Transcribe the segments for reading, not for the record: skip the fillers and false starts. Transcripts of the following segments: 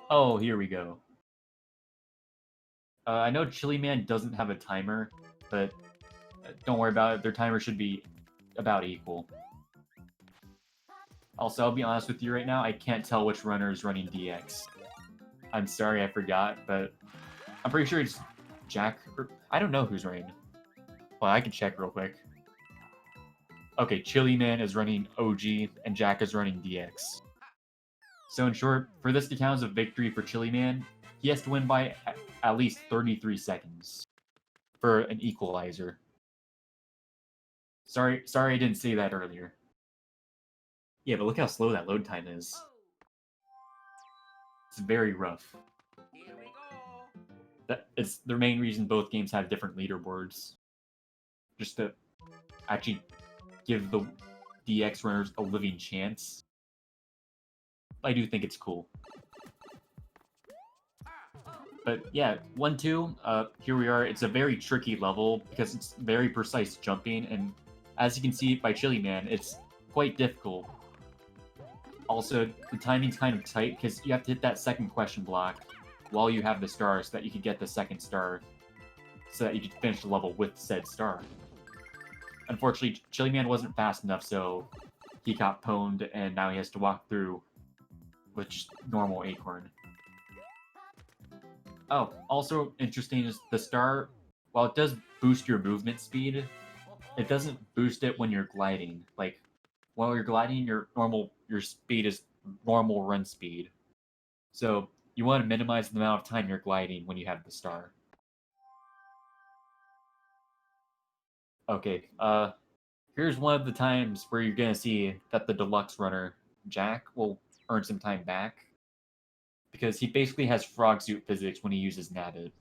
Oh, here we go. I know Chillyman doesn't have a timer, but don't worry about it. Their timer should be about equal. Also, I'll be honest with you right now, I can't tell which runner is running DX. I'm sorry, I forgot, but I'm pretty sure it's Jack. I don't know who's running. Well, I can check real quick. Okay, Chillyman is running OG, and Jack is running DX. So in short, for this to count as a victory for Chillyman, he has to win by at least 33 seconds for an equalizer. Sorry I didn't say that earlier. Yeah, but look how slow that load time is. It's very rough. It's the main reason both games have different leaderboards. Just to actually give the DX runners a living chance. I do think it's cool. But yeah, 1-2, here we are. It's a very tricky level because it's very precise jumping, and as you can see by Chillyman, it's quite difficult. Also, the timing's kind of tight because you have to hit that second question block while you have the star so that you can get the second star so that you can finish the level with said star. Unfortunately, Chillyman wasn't fast enough, so he got pwned, and now he has to walk through with just normal acorn. Oh, also interesting is the star, while it does boost your movement speed, it doesn't boost it when you're gliding. Like, while you're gliding, your speed is normal run speed. So you want to minimize the amount of time you're gliding when you have the star. Okay, here's one of the times where you're gonna see that the deluxe runner, Jack, will earn some time back. Because he basically has frog suit physics when he uses Nabbit.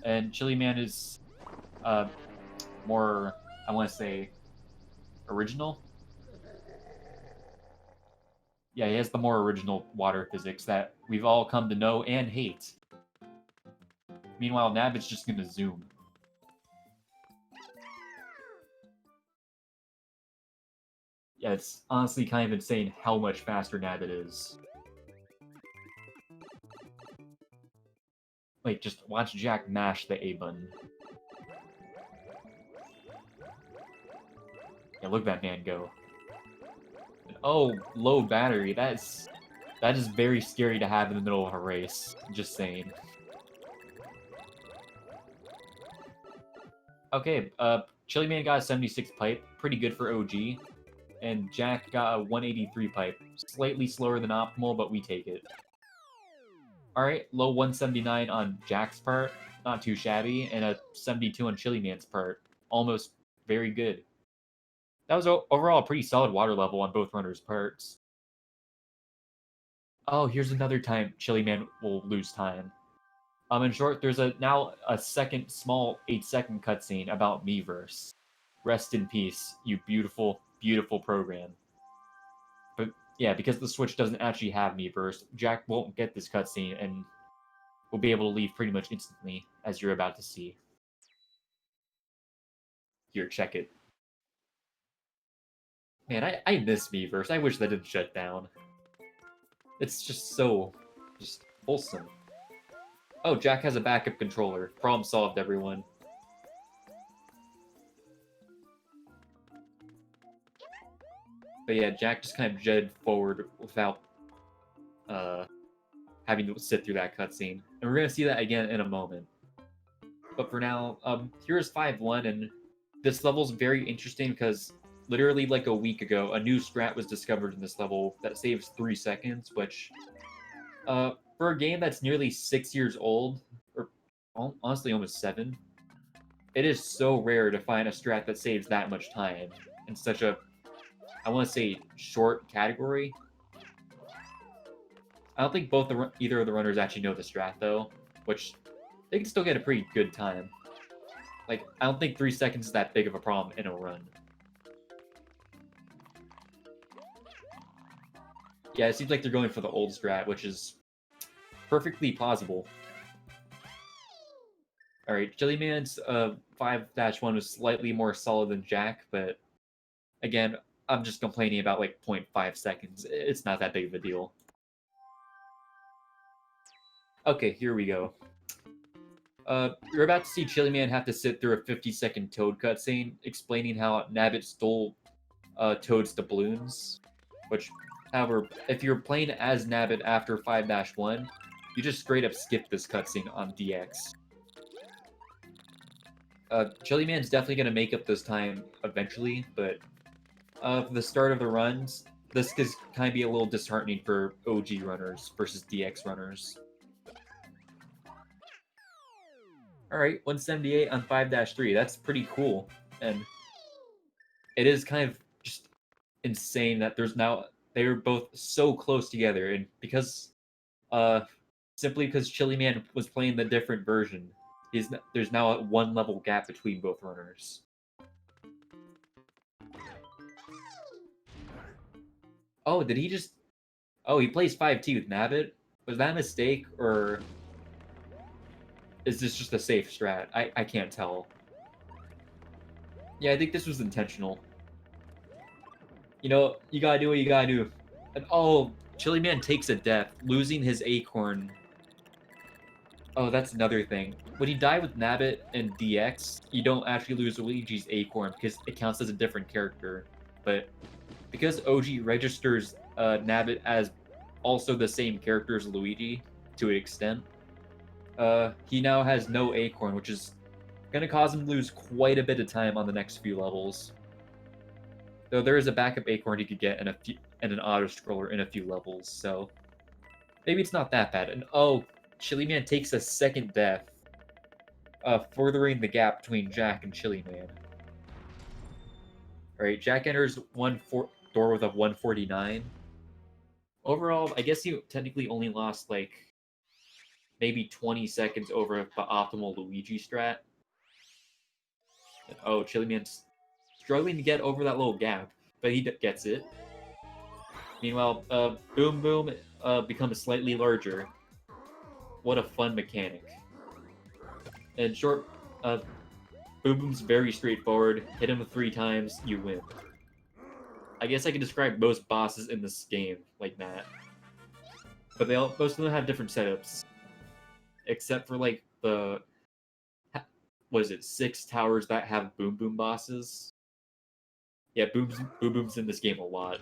And Chillyman is more, I want to say, original. Yeah, he has the more original water physics that we've all come to know and hate. Meanwhile, Nabbit's just going to zoom. Yeah, it's honestly kind of insane how much faster Nabbit is. Like, just watch Jack mash the A button. Yeah, look at that man go. Oh, low battery. That is very scary to have in the middle of a race. Just saying. Okay, Chillyman got a 76 pipe, pretty good for OG, and Jack got a 183 pipe, slightly slower than optimal, but we take it. Alright, low 179 on Jack's part, not too shabby, and a 72 on Chillyman's part, almost very good. That was overall a pretty solid water level on both runners' parts. Oh, here's another time Chillyman will lose time. In short, there's now a second small 8-second cutscene about Miiverse. Rest in peace, you beautiful, beautiful program. But yeah, because the Switch doesn't actually have Miiverse, Jack won't get this cutscene and will be able to leave pretty much instantly, as you're about to see. Here, check it. Man, I miss Miiverse. I wish that didn't shut down. It's just so just wholesome. Oh, Jack has a backup controller. Problem solved, everyone. But yeah, Jack just kind of jetted forward without having to sit through that cutscene. And we're going to see that again in a moment. But for now, here's 5-1, and this level's very interesting because literally like a week ago, a new strat was discovered in this level that saves 3 seconds, which, for a game that's nearly 6 years old, or honestly almost 7, it is so rare to find a strat that saves that much time in such a, I want to say, short category. I don't think either of the runners actually know the strat, though, which they can still get a pretty good time. Like, I don't think 3 seconds is that big of a problem in a run. Yeah, it seems like they're going for the old strat, which is perfectly plausible. Alright, Chillyman's 5-1 was slightly more solid than Jack, but again, I'm just complaining about like 0.5 seconds. It's not that big of a deal. Okay, here we go. You're about to see Chillyman have to sit through a 50-second Toad cutscene explaining how Nabbit stole Toad's doubloons. Which, however, if you're playing as Nabbit after 5-1, you just straight up skip this cutscene on DX. Chillyman's definitely going to make up this time eventually, but for the start of the runs, this could kind of be a little disheartening for OG runners versus DX runners. Alright, 178 on 5-3. That's pretty cool. And it is kind of just insane that they're both so close together. And because, simply because Chillyman was playing the different version, there's now a 1 level gap between both runners. Oh, did he just... Oh, he plays 5T with Nabbit? Was that a mistake, or... is this just a safe strat? I can't tell. Yeah, I think this was intentional. You know, you gotta do what you gotta do. And oh, Chillyman takes a death, losing his acorn. Oh, that's another thing. When you die with Nabbit and DX, you don't actually lose Luigi's acorn because it counts as a different character. But because OG registers Nabbit as also the same character as Luigi to an extent, he now has no acorn, which is going to cause him to lose quite a bit of time on the next few levels. Though there is a backup acorn he could get in an auto-scroller in a few levels, so maybe it's not that bad. And oh, Chillyman takes a second death, furthering the gap between Jack and Chillyman. Alright, Jack enters door with a 149. Overall, I guess he technically only lost, like, maybe 20 seconds over the optimal Luigi strat. Oh, Chillyman's struggling to get over that little gap, but he gets it. Meanwhile, Boom Boom becomes slightly larger. What a fun mechanic. In short, Boom Boom's very straightforward. Hit him 3 times, you win. I guess I can describe most bosses in this game like that. But most of them have different setups. Except for, like, the... what is it, 6 towers that have Boom Boom bosses? Yeah, Boom Boom's in this game a lot.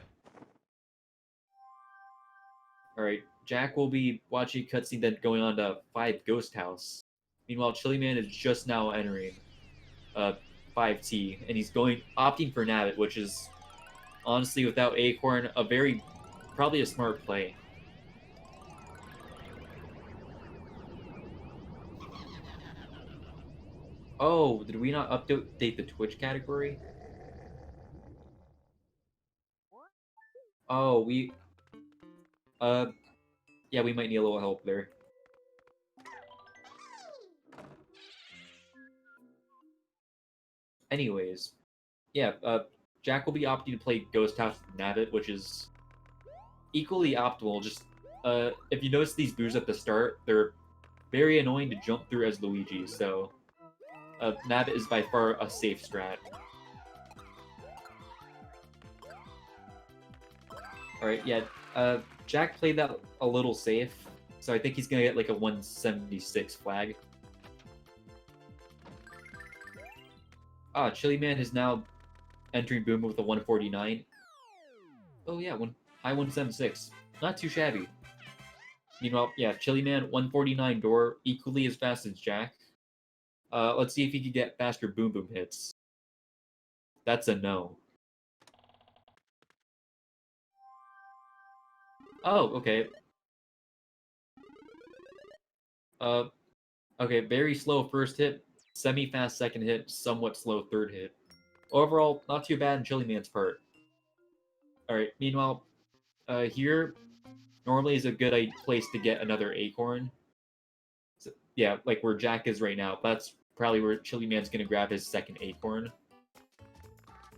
Alright, Jack will be watching a cutscene then going on to 5 Ghost House. Meanwhile, Chillyman is just now entering 5T, and he's opting for Nabbit, which is, honestly, without Acorn, probably a smart play. Oh, did we not update the Twitch category? Oh, yeah, we might need a little help there. Anyways, yeah, Jack will be opting to play Ghost House with Nabbit, which is equally optimal. Just, if you notice these boos at the start, they're very annoying to jump through as Luigi, so Nabbit is by far a safe strat. Alright, yeah, Jack played that a little safe, so I think he's gonna get like a 176 flag. Ah, Chillyman is now entering Boom with a 149. Oh yeah, high 176. Not too shabby. Meanwhile, yeah, Chillyman 149 door, equally as fast as Jack. Let's see if he can get faster Boom Boom hits. That's a no. Oh, okay. Okay, very slow first hit, semi-fast second hit, somewhat slow third hit. Overall, not too bad in Chillyman's part. Alright, meanwhile, here, normally is a good place to get another acorn. So, yeah, like where Jack is right now. That's probably where Chillyman's gonna grab his second acorn.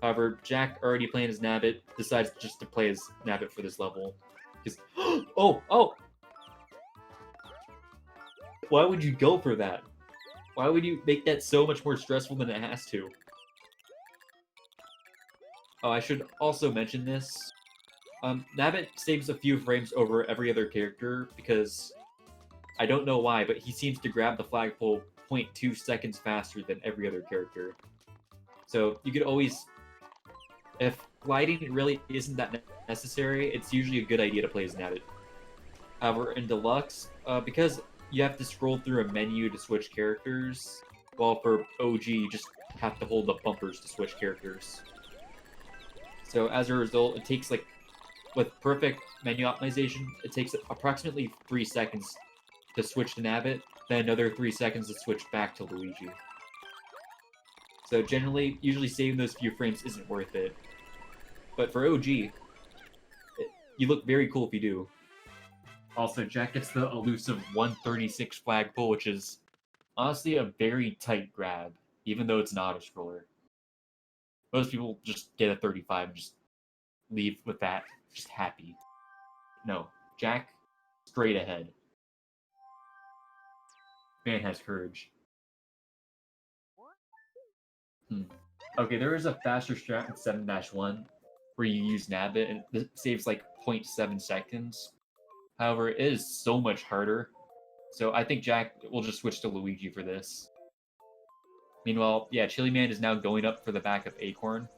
However, Jack, already playing his Nabbit, decides just to play his Nabbit for this level. Because, oh! Why would you go for that? Why would you make that so much more stressful than it has to? Oh, I should also mention this. Nabbit saves a few frames over every other character because I don't know why, but he seems to grab the flagpole 0.2 seconds faster than every other character. So you could always, if gliding really isn't that necessary, it's usually a good idea to play as Nabbit. However, in Deluxe, because you have to scroll through a menu to switch characters, while for OG you just have to hold the bumpers to switch characters. So as a result, it takes like, with perfect menu optimization, it takes approximately 3 seconds to switch to Nabbit, then another 3 seconds to switch back to Luigi. So generally, usually saving those few frames isn't worth it. But for OG, you look very cool if you do. Also, Jack gets the elusive 136 flagpole, which is honestly a very tight grab, even though it's an auto-scroller. Most people just get a 35 and just leave with that, just happy. No, Jack, straight ahead. Man has courage. Okay, there is a faster strat in 7-1 where you use Nabbit and it saves like 0.7 seconds. However, it is so much harder. So I think Jack will just switch to Luigi for this. Meanwhile, yeah, Chillyman is now going up for the back of Acorn.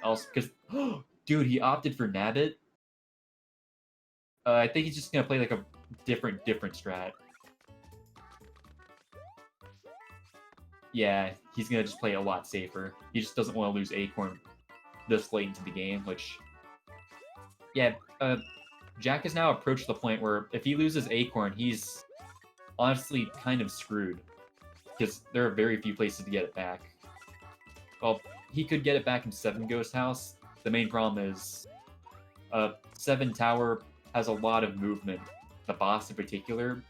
Also, because, dude, he opted for Nabbit. I think he's just gonna play like a different strat. Yeah, he's gonna just play a lot safer. He just doesn't want to lose Acorn this late into the game, which, yeah, Jack has now approached the point where if he loses Acorn, he's honestly kind of screwed. Because there are very few places to get it back. Well, he could get it back in 7 Ghost House. The main problem is 7 Tower has a lot of movement, the boss in particular,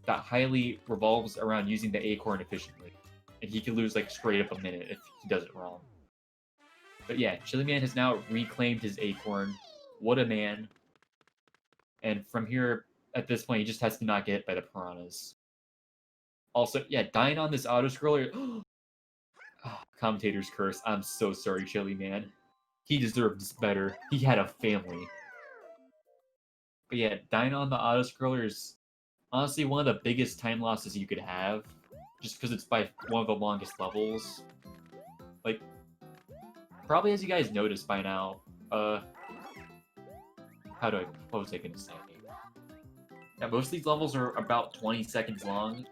that highly revolves around using the Acorn efficiently. And he could lose like straight up a minute if he does it wrong. But yeah, Chillyman has now reclaimed his Acorn. What a man. And from here, at this point, he just has to not get hit by the piranhas. Also, yeah, dying on this auto-scroller... Commentator's curse. I'm so sorry, Chillyman. He deserves better. He had a family. But yeah, dying on the auto-scroller is honestly one of the biggest time losses you could have. Just because it's by one of the longest levels. Like, probably as you guys noticed by now, what was I gonna say? Yeah, most of these levels are about 20 seconds long.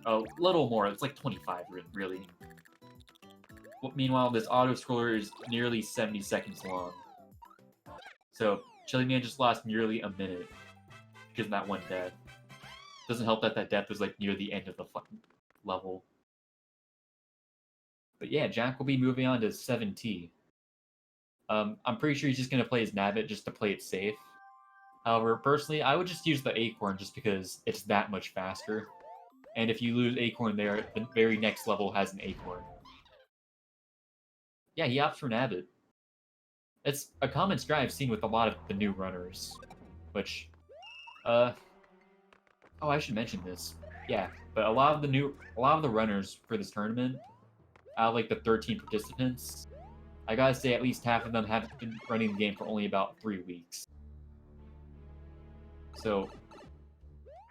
A little more, it's like 25, really. Meanwhile, this auto-scroller is nearly 70 seconds long. So, Chillyman just lost nearly a minute because of that one death. Doesn't help that that death was like near the end of the level. But yeah, Jack will be moving on to 7T. I'm pretty sure he's just going to play his Nabbit just to play it safe. However, personally, I would just use the Acorn just because it's that much faster. And if you lose Acorn there, the very next level has an Acorn. Yeah, he opts for Nabbit. It's a common strat I've seen with a lot of the new runners. Which, oh, I should mention this. Yeah, but a lot of the runners for this tournament, out of like the 13 participants, I gotta say at least half of them have been running the game for only about 3 weeks. So,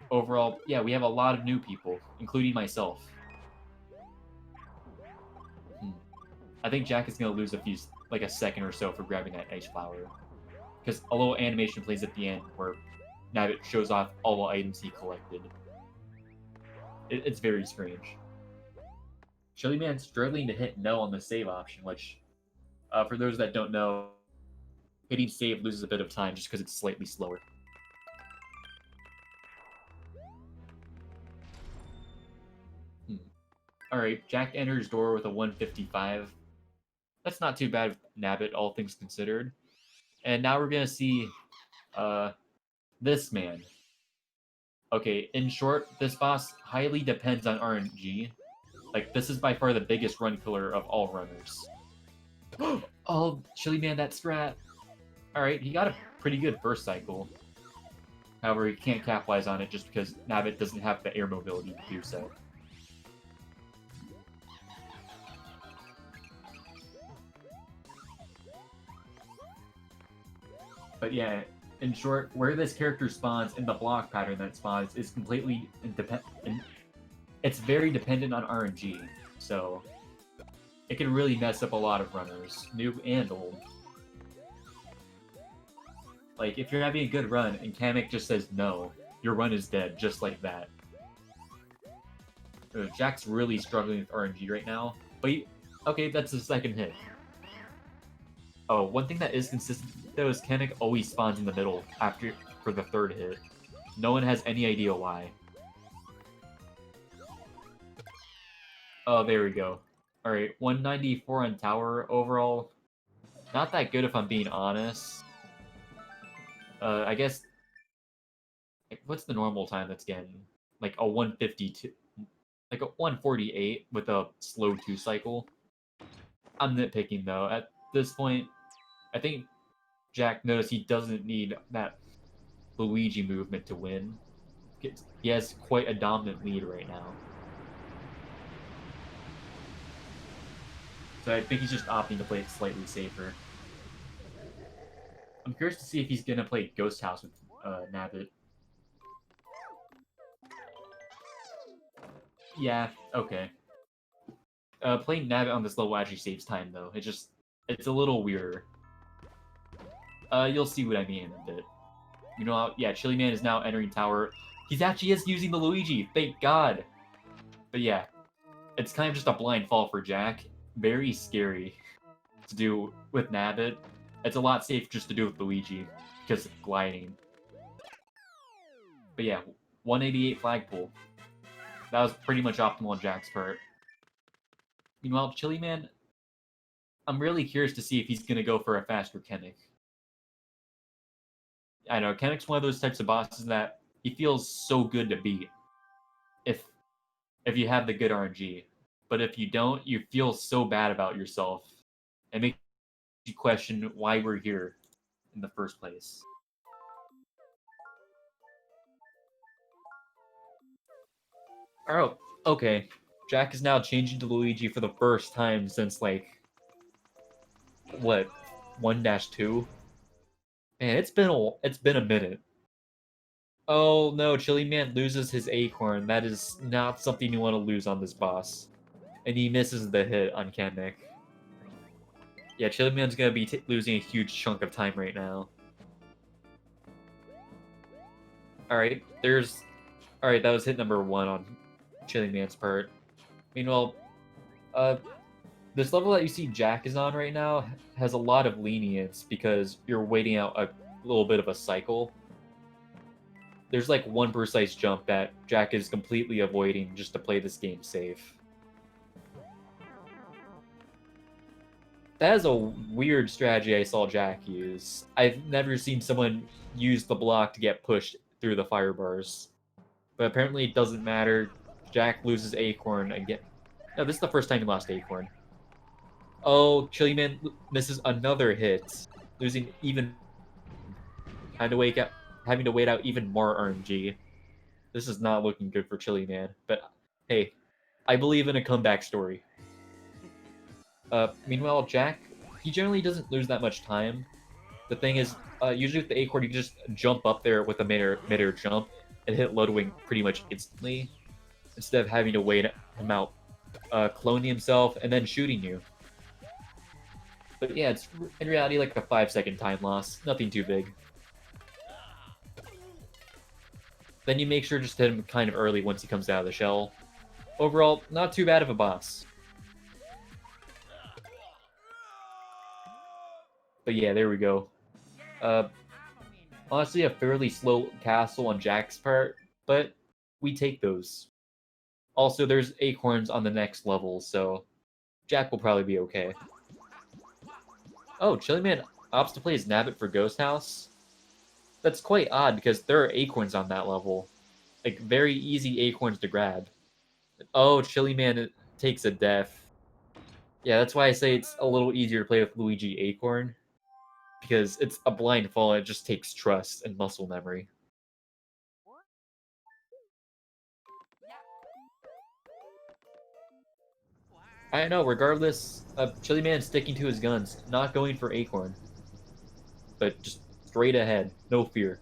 overall, yeah, we have a lot of new people, including myself. I think Jack is gonna lose a second or so for grabbing that ice flower. Because a little animation plays at the end where Nabbit shows off all the items he collected. It's very strange. Chillyman's struggling to hit no on the save option, which, for those that don't know, hitting save loses a bit of time just because it's slightly slower. Alright, Jack enters door with a 155. That's not too bad with Nabbit, all things considered. And now we're gonna see this man. Okay, in short, this boss highly depends on RNG. Like, this is by far the biggest run killer of all runners. Oh, Chillyman, that strat. Alright, he got a pretty good first cycle. However, he can't capitalize on it just because Nabbit doesn't have the air mobility to do so. But yeah, In short, where this character spawns and the block pattern that spawns is completely independent. It's very dependent on RNG, so it can really mess up a lot of runners, new and old. Like, if you're having a good run and Kamek just says no, your run is dead, just like that. Jack's really struggling with RNG right now, but okay, that's the second hit. Oh, one thing that is consistent though is Kamek always spawns in the middle for the third hit. No one has any idea why. Oh, there we go. Alright, 194 on tower overall. Not that good if I'm being honest. I guess... What's the normal time that's getting? Like a 152... Like a 148 with a slow 2 cycle. I'm nitpicking though. At this point, I think Jack knows he doesn't need that Luigi movement to win. He has quite a dominant lead right now. So I think he's just opting to play it slightly safer. I'm curious to see if he's gonna play Ghost House with Nabbit. Yeah, okay. Playing Nabbit on this level actually saves time though. It's a little weirder. You'll see what I mean in a bit. You know, yeah, Chillyman is now entering tower. He's actually using the Luigi, thank God. But yeah, it's kind of just a blind fall for Jack. Very scary to do with Nabbit. It's a lot safer just to do with Luigi because of gliding. But yeah, 188 flagpole. That was pretty much optimal on Jack's part. Meanwhile, Chillyman, I'm really curious to see if he's gonna go for a faster Kamek. I know, Kamek's one of those types of bosses that he feels so good to beat if you have the good RNG. But if you don't, you feel so bad about yourself. It makes you question why we're here in the first place. Oh, okay. Jack is now changing to Luigi for the first time since, like, what, 1-2? Man, it's been a minute. Oh no, Chillyman loses his acorn. That is not something you want to lose on this boss. And he misses the hit on Kamek. Yeah, Chillyman's gonna be losing a huge chunk of time right now. Alright, Alright, that was hit number 1 on Chillyman's part. Meanwhile, this level that you see Jack is on right now has a lot of lenience because you're waiting out a little bit of a cycle. There's like one precise jump that Jack is completely avoiding just to play this game safe. That is a weird strategy I saw Jack use. I've never seen someone use the block to get pushed through the fire bars. But apparently it doesn't matter. Jack loses Acorn again. No, this is the first time he lost Acorn. Oh, Chillyman misses another hit, losing even... having to wait out even more RNG. This is not looking good for Chillyman, but hey, I believe in a comeback story. Meanwhile, Jack, he generally doesn't lose that much time. The thing is, usually with the Acorn, you can just jump up there with a mid-air jump and hit Ludwig pretty much instantly, instead of having to wait him out, cloning himself, and then shooting you. But yeah, it's in reality like a 5-second time loss, nothing too big. Then you make sure just to hit him kind of early once he comes out of the shell. Overall, not too bad of a boss. But yeah, there we go. Honestly, a fairly slow castle on Jack's part, but we take those. Also, there's acorns on the next level, so Jack will probably be okay. Oh, Chillyman opts to play his Nabbit for Ghost House? That's quite odd, because there are acorns on that level. Like, very easy acorns to grab. Oh, Chillyman takes a death. Yeah, that's why I say it's a little easier to play with Luigi Acorn. Because it's a blind fall, and it just takes trust and muscle memory. I know, regardless, Chillyman sticking to his guns, not going for Acorn. But just straight ahead, no fear.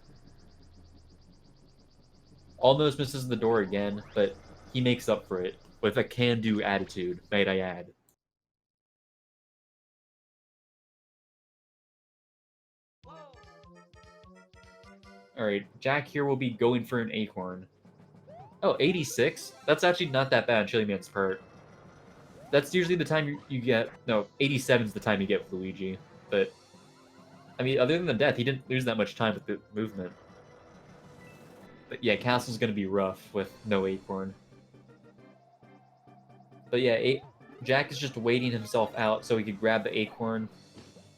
Almost misses the door again, but he makes up for it with a can-do attitude, might I add. Alright, Jack here will be going for an acorn. Oh, 86? That's actually not that bad on Chillyman's part. That's usually the time you get... No, 87 is the time you get with Luigi. But, I mean, other than the death, he didn't lose that much time with the movement. But yeah, Castle's gonna be rough with no acorn. But yeah, Jack is just waiting himself out so he could grab the acorn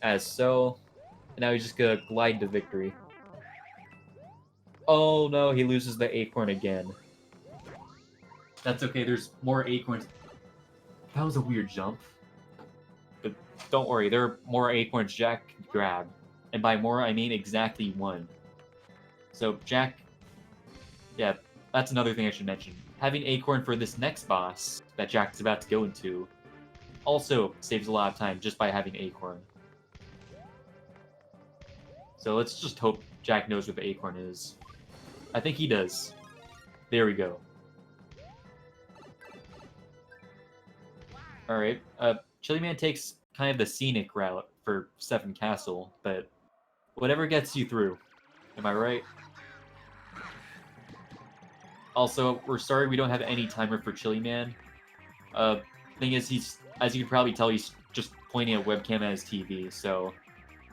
as so. And now he's just gonna glide to victory. Oh no, he loses the acorn again. That's okay, there's more acorns. That was a weird jump. But don't worry, there are more acorns Jack can grab. And by more, I mean exactly one. So Jack... Yeah, that's another thing I should mention. Having acorn for this next boss that Jack's about to go into also saves a lot of time just by having acorn. So let's just hope Jack knows where the acorn is. I think he does. There we go. Alright, Chillyman takes kind of the scenic route for 7 Castle, but whatever gets you through. Am I right? Also, we're sorry we don't have any timer for Chillyman. Thing is, as you can probably tell, he's just pointing a webcam at his TV, so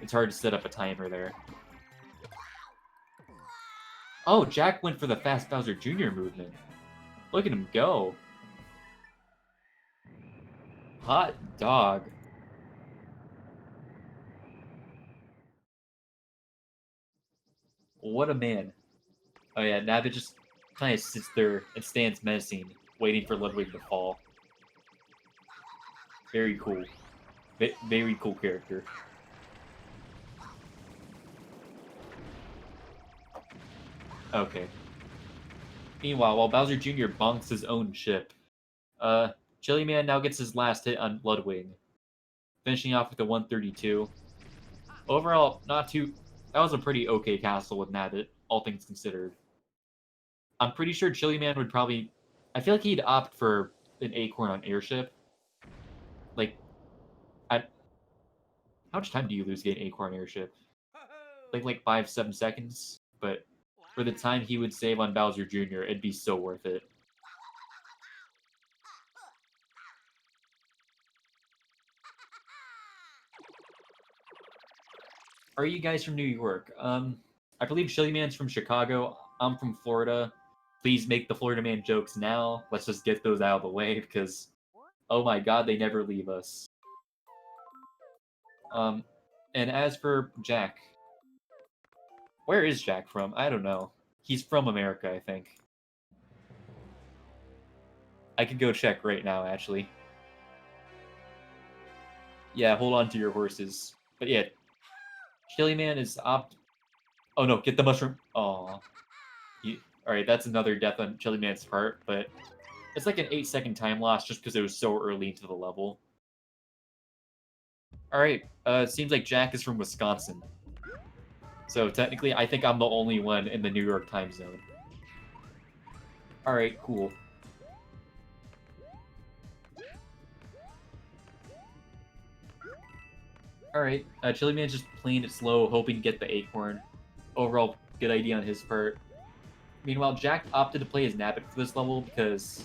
it's hard to set up a timer there. Oh, Jack went for the fast Bowser Jr. movement. Look at him go. Hot dog. What a man. Oh yeah, Nabbit just kind of sits there and stands menacing, waiting for Ludwig to fall. Very cool. Very cool character. Okay. Meanwhile, while Bowser Jr. bonks his own chip, Chillyman now gets his last hit on Ludwig, finishing off with a 132. Overall, not too... That was a pretty okay castle with Nabbit, all things considered. I'm pretty sure Chillyman would probably... I feel like he'd opt for an acorn on Airship. Like, how much time do you lose getting acorn Airship? Like 5-7 seconds? But for the time he would save on Bowser Jr., it'd be so worth it. Are you guys from New York? I believe Chillyman's from Chicago. I'm from Florida. Please make the Florida Man jokes now. Let's just get those out of the way, because, oh my god, they never leave us. And as for Jack, where is Jack from? I don't know. He's from America, I think. I could go check right now, actually. Yeah, hold on to your horses. But yeah, Chillyman is Oh no, get the mushroom. Aw. Alright, that's another death on Chillyman's part, but it's like an 8-second time loss just because it was so early into the level. Alright, seems like Jack is from Wisconsin. So technically, I think I'm the only one in the New York time zone. Alright, cool. Alright, Chillyman's just playing it slow, hoping to get the acorn. Overall, good idea on his part. Meanwhile, Jack opted to play his Nabbit for this level because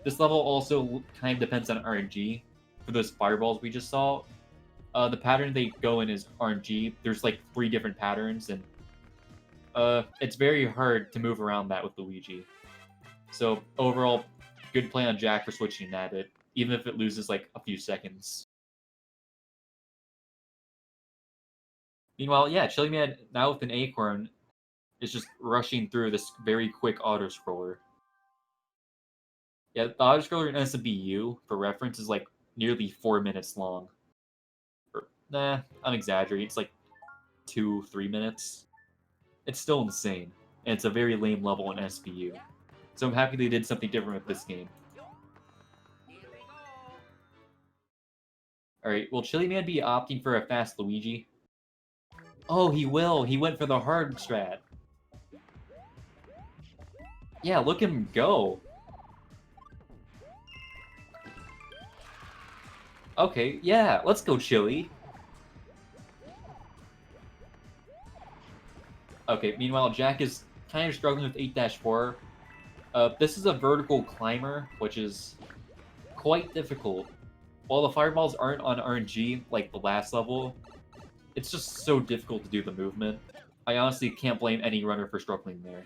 this level also kind of depends on RNG. For those fireballs we just saw, the pattern they go in is RNG. There's like 3 different patterns, and it's very hard to move around that with Luigi. So overall, good play on Jack for switching Nabbit, even if it loses like a few seconds. Meanwhile, yeah, Chillyman, now with an acorn, is just rushing through this very quick auto-scroller. Yeah, the auto-scroller in SBU, for reference, is like nearly 4 minutes long. Or, nah, I'm exaggerating. It's like 2-3 minutes. It's still insane, and it's a very lame level in SBU. So I'm happy they did something different with this game. Alright, will Chillyman be opting for a fast Luigi? Oh, he will. He went for the hard strat. Yeah, look him go. Okay, yeah, let's go, Chili. Okay, meanwhile, Jack is kind of struggling with 8-4. This is a vertical climber, which is quite difficult. While the fireballs aren't on RNG like the last level, it's just so difficult to do the movement. I honestly can't blame any runner for struggling there.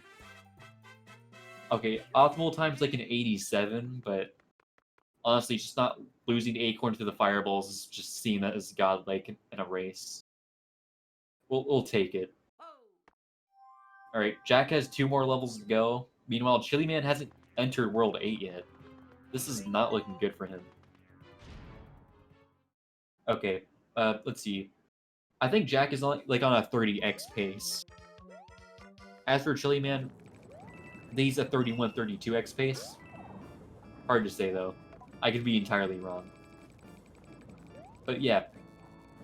Okay, optimal time's like an 87, but honestly, just not losing Acorn to the fireballs is just seen as godlike in a race. We'll take it. Alright, Jack has 2 more levels to go. Meanwhile, Chillyman hasn't entered World 8 yet. This is not looking good for him. Okay, let's see. I think Jack is on, like on a 30x pace. As for Chillyman, he's a 31, 32x pace. Hard to say though. I could be entirely wrong. But yeah,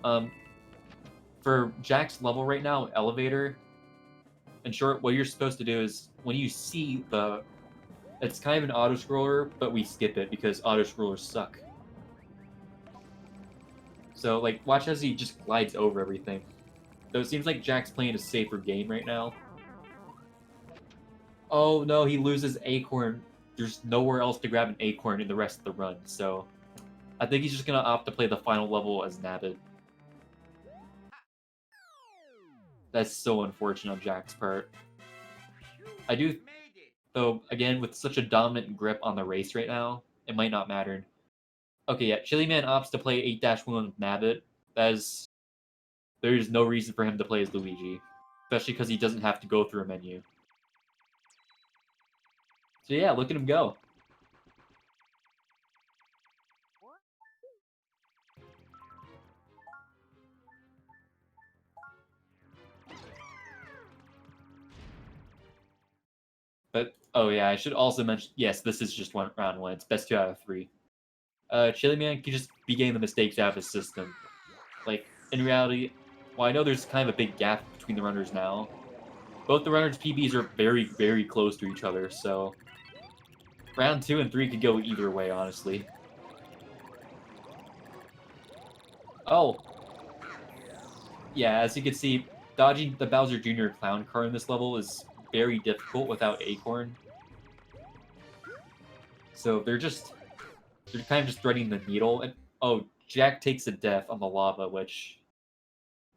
for Jack's level right now, Elevator, in short, what you're supposed to do is when you see the, it's kind of an auto-scroller, but we skip it because auto-scrollers suck. So, like, watch as he just glides over everything. So it seems like Jack's playing a safer game right now. Oh no, he loses Acorn. There's nowhere else to grab an Acorn in the rest of the run, so I think he's just gonna opt to play the final level as Nabbit. That's so unfortunate on Jack's part. I do, though, again, with such a dominant grip on the race right now, it might not matter. Okay, yeah, Chillyman opts to play 8-1 with Nabbit. There's no reason for him to play as Luigi, especially because he doesn't have to go through a menu. So yeah, look at him go. But, oh yeah, I should also mention, yes, this is just round one. It's best 2 out of 3. Chillyman can just be getting the mistakes out of his system. Like, in reality, well, I know there's kind of a big gap between the runners now. Both the runners' PBs are very, very close to each other, so round 2 and 3 could go either way, honestly. Oh. Yeah, as you can see, dodging the Bowser Jr. clown car in this level is very difficult without Acorn. So they're kind of just threading the needle. And oh, Jack takes a death on the lava, which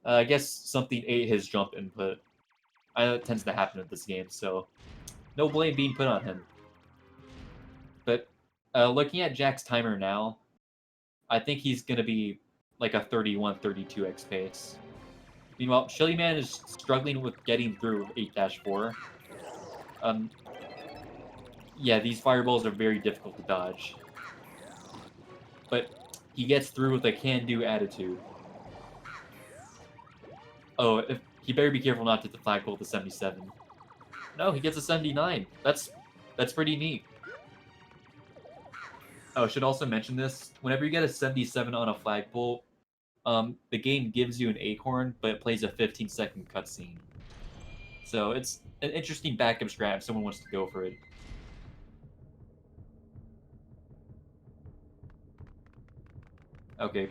I guess something ate his jump input. I know it tends to happen in this game, so no blame being put on him. But looking at Jack's timer now, I think he's going to be like a 31, 32x pace. Meanwhile, Chillyman is struggling with getting through 8-4. Yeah, these fireballs are very difficult to dodge. But he gets through with a can-do attitude. Oh, he better be careful not to hit the flagpole with a 77. No, he gets a 79. That's pretty neat. Oh, I should also mention this. Whenever you get a 77 on a flagpole, the game gives you an acorn, but it plays a 15-second cutscene. So it's an interesting backup strat if someone wants to go for it. Okay,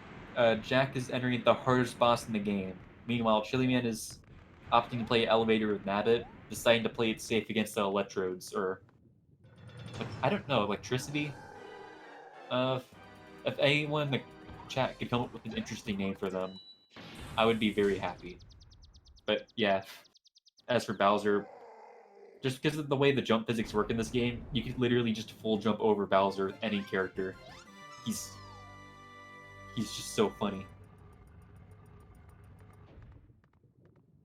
Jack is entering the hardest boss in the game. Meanwhile, Chillyman is opting to play Elevator with Nabbit, deciding to play it safe against the electrodes, or I don't know, electricity? If anyone in the chat could come up with an interesting name for them, I would be very happy. But yeah, as for Bowser, just because of the way the jump physics work in this game, you can literally just full jump over Bowser with any character. He's just so funny.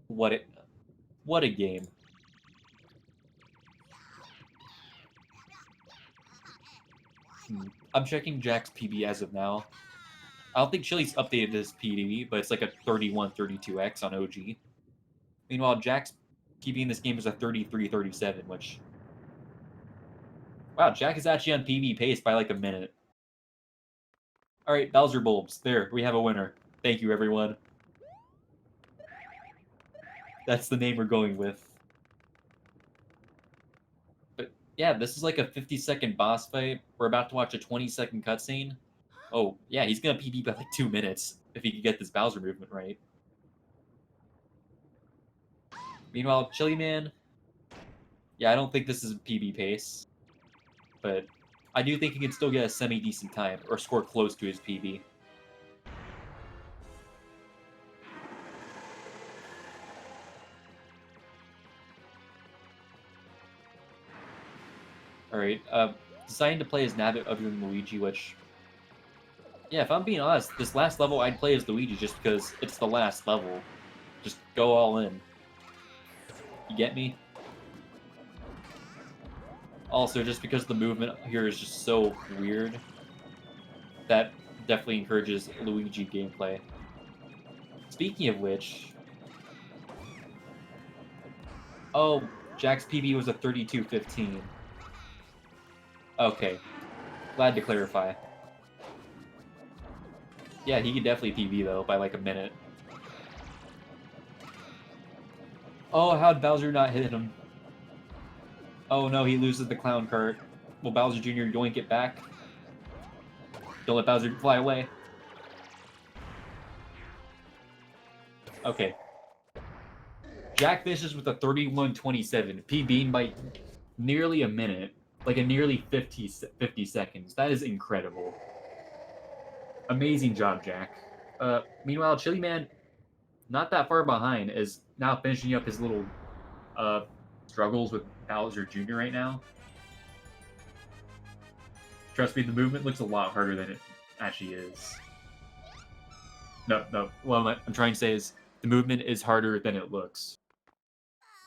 What a game. I'm checking Jack's PB as of now. I don't think Chili's updated his PB, but it's like a 31, 32x on OG. Meanwhile, Jack's PB in this game is a 33, 37, which... Wow, Jack is actually on PB pace by like a minute. Alright, Bowser Bulbs. There, we have a winner. Thank you, everyone. That's the name we're going with. But yeah, this is like a 50-second boss fight. We're about to watch a 20-second cutscene. Oh, yeah, he's gonna PB by like 2 minutes if he can get this Bowser movement right. Meanwhile, Chillyman, yeah, I don't think this is a PB pace, but I do think he can still get a semi-decent time or score close to his PB. Alright, deciding to play as Nabbit other than Luigi, which... Yeah, if I'm being honest, this last level I'd play as Luigi just because it's the last level. Just go all in. You get me? Also, just because the movement here is just so weird, that definitely encourages Luigi gameplay. Speaking of which... Oh, Jack's PB was a 32-15. Okay. Glad to clarify. Yeah, he could definitely PB, though, by like a minute. Oh, how'd Bowser not hit him? Oh no, he loses the clown cart. Will Bowser Jr. yoink it back? Don't let Bowser fly away. Okay. Jack finishes with a 31-27, PBing by nearly a minute. Like a nearly 50 seconds. That is incredible. Amazing job, Jack. Meanwhile, Chillyman, not that far behind, is now finishing up his little struggles with Bowser Jr. right now. Trust me, the movement looks a lot harder than it actually is. No. What I'm trying to say is the movement is harder than it looks.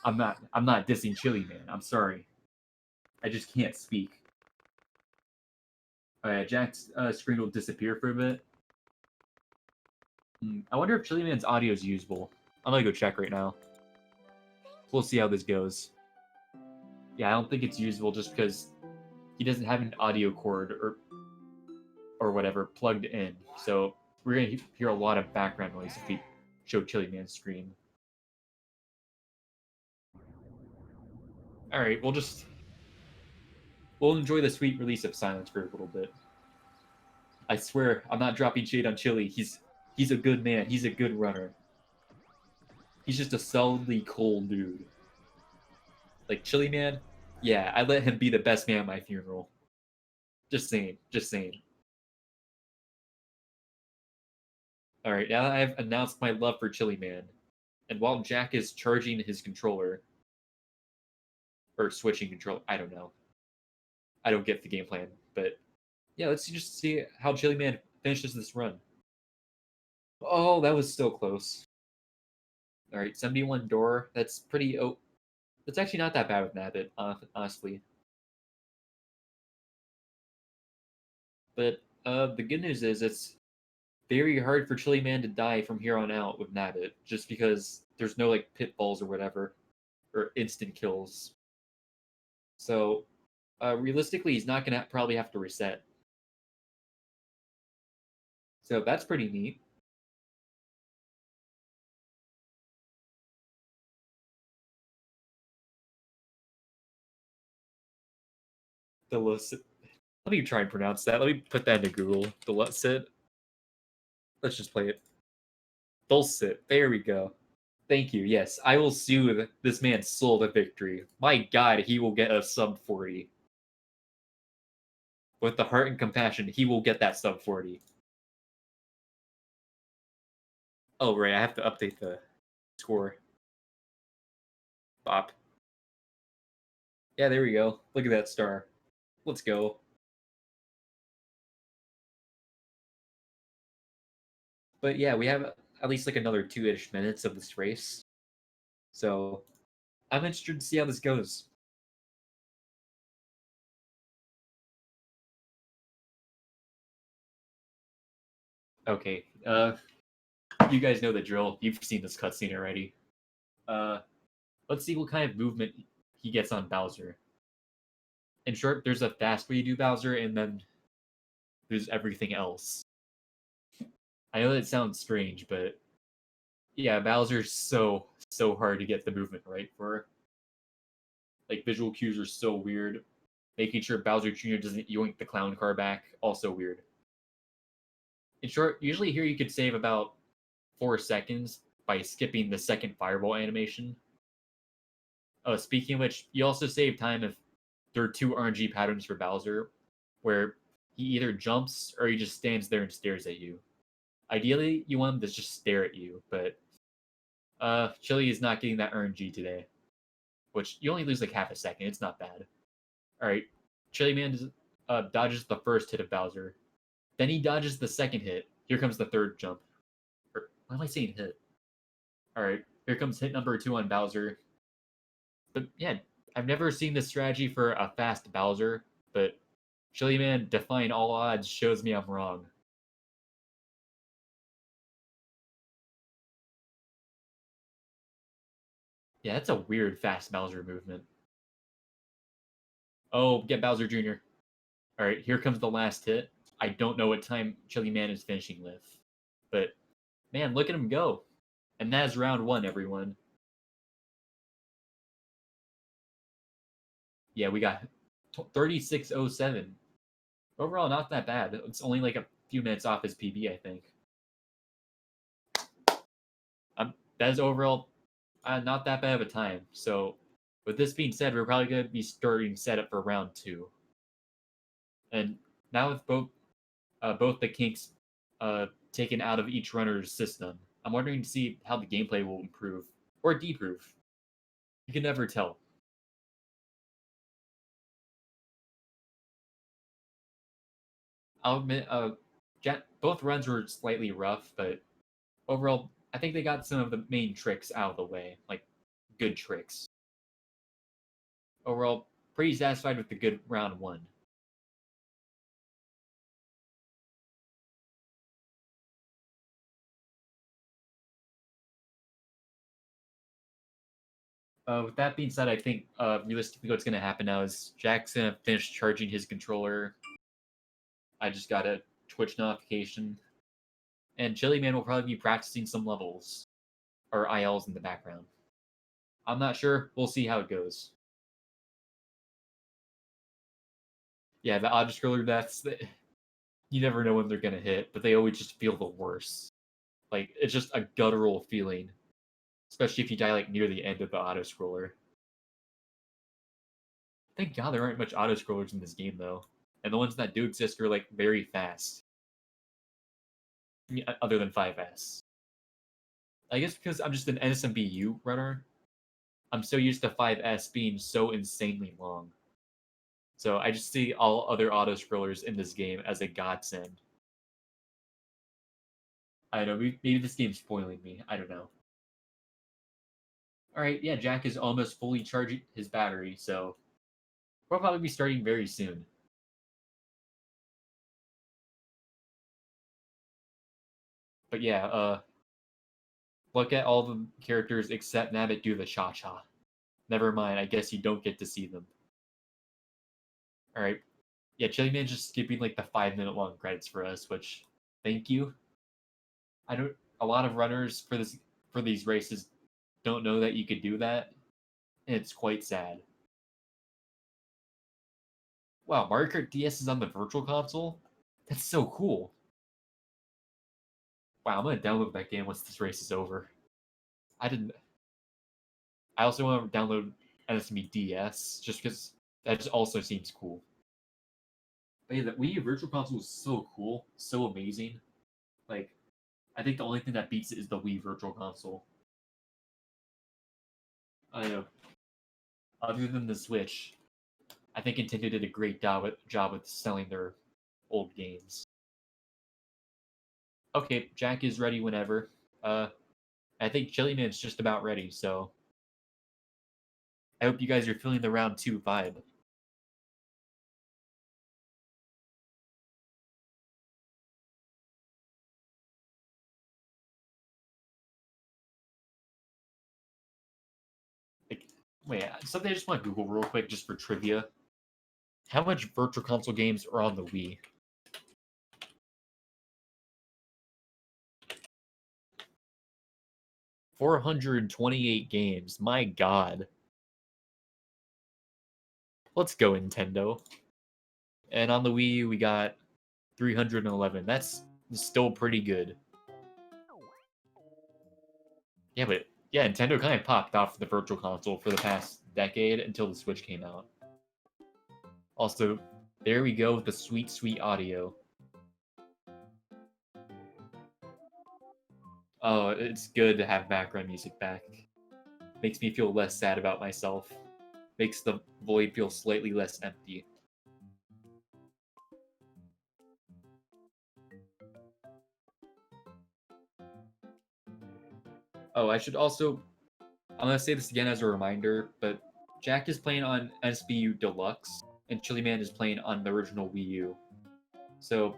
I'm not dissing Chillyman. I'm sorry. I just can't speak. Alright, Jack's screen will disappear for a bit. I wonder if Chillyman's audio is usable. I'm gonna go check right now. We'll see how this goes. Yeah, I don't think it's usable just because he doesn't have an audio cord or whatever plugged in. So we're gonna hear a lot of background noise if we show Chillyman's screen. Alright, we'll enjoy the sweet release of silence for a little bit. I swear, I'm not dropping shade on Chili. He's a good man. He's a good runner. He's just a solidly cold dude. Like, Chillyman, yeah, I let him be the best man at my funeral. Just saying. Alright, now that I've announced my love for Chillyman, and while Jack is charging his controller, or switching control, I don't know. I don't get the game plan, but yeah, let's just see how Chillyman finishes this run. Oh, that was still close. Alright, 71 door. That's pretty... Oh, that's actually not that bad with Nabbit, honestly. But the good news is it's very hard for Chillyman to die from here on out with Nabbit, just because there's no like pitfalls or whatever, or instant kills. So realistically, he's not gonna probably have to reset. So that's pretty neat. The Let me try and pronounce that. Let me put that into Google. The Lutsit. Let's just play it. Dulcet. There we go. Thank you. Yes, I will soothe this man's soul to victory. My God, he will get a sub 40. With the heart and compassion, he will get that sub 40. Oh, right, I have to update the score. Bop. Yeah, there we go. Look at that star. Let's go. But yeah, we have at least like another 2-ish minutes of this race. So I'm interested to see how this goes. Okay, you guys know the drill. You've seen this cutscene already. Let's see what kind of movement he gets on Bowser. In short, there's a fast way to do Bowser, and then there's everything else. I know that sounds strange, but yeah, Bowser's so so hard to get the movement right for. Like, visual cues are so weird. Making sure Bowser Jr. doesn't yoink the clown car back, also weird. In short, usually here you could save about 4 seconds by skipping the second fireball animation. Oh, speaking of which, you also save time if there are 2 RNG patterns for Bowser, where he either jumps or he just stands there and stares at you. Ideally, you want him to just stare at you, but Chili is not getting that RNG today, which you only lose like half a second. It's not bad. All right, Chillyman dodges the first hit of Bowser. Then he dodges the second hit. Here comes the third jump. Or, why am I saying hit? All right, here comes hit number 2 on Bowser. But yeah, I've never seen this strategy for a fast Bowser, but Chillyman defying all odds shows me I'm wrong. Yeah, that's a weird fast Bowser movement. Oh, get Bowser Jr. All right, here comes the last hit. I don't know what time Chillyman is finishing with, but man, look at him go. And that's round 1, everyone. Yeah, we got 36:07. Overall, not that bad. It's only like a few minutes off his PB, I think. That is overall not that bad of a time. So, with this being said, we're probably going to be starting setup for round 2. And now with both the kinks taken out of each runner's system, I'm wondering to see how the gameplay will improve or deprove. You can never tell. I'll admit, both runs were slightly rough, but overall, I think they got some of the main tricks out of the way, like good tricks. Overall, pretty satisfied with the good round 1. With that being said, I think realistically what's going to happen now is Jack's going to finish charging his controller. I just got a Twitch notification. And Chillyman will probably be practicing some levels or ILs in the background. I'm not sure. We'll see how it goes. Yeah, the auto scroller deaths, you never know when they're going to hit, but they always just feel the worst. Like, it's just a guttural feeling, especially if you die like near the end of the auto scroller. Thank God there aren't much auto scrollers in this game, though. And the ones that do exist are like very fast. Other than 5S. I guess because I'm just an NSMBU runner, I'm so used to 5S being so insanely long. So I just see all other auto scrollers in this game as a godsend. I don't know, maybe this game's spoiling me. I don't know. Alright, yeah, Jack is almost fully charging his battery, so we'll probably be starting very soon. But yeah, look at all the characters except Nabbit do the cha-cha. Never mind, I guess you don't get to see them. Alright. Yeah, Chillyman's just skipping like the 5-minute long credits for us, which thank you. I don't a lot of runners for these races don't know that you could do that. And it's quite sad. Wow, Mario Kart DS is on the Virtual Console? That's so cool. Wow, I'm gonna download that game once this race is over. I didn't. I also want to download NSME DS just because that just also seems cool. But yeah, the Wii U Virtual Console is so cool, so amazing. Like, I think the only thing that beats it is the Wii Virtual Console. I know. Other than the Switch, I think Nintendo did a great job with selling their old games. Okay, Jack is ready whenever. I think Chillyman's just about ready, so I hope you guys are feeling the round 2 vibe. Like, wait, something I just want to Google real quick just for trivia. How much Virtual Console games are on the Wii? 428 games. My god. Let's go, Nintendo. And on the Wii U, we got 311. That's still pretty good. Yeah, but yeah, Nintendo kind of popped off the Virtual Console for the past decade until the Switch came out. Also, there we go with the sweet, sweet audio. Oh, it's good to have background music back. Makes me feel less sad about myself. Makes the void feel slightly less empty. Oh, I should also... I'm going to say this again as a reminder, but Jack is playing on SBU Deluxe, and Chillyman is playing on the original Wii U. So,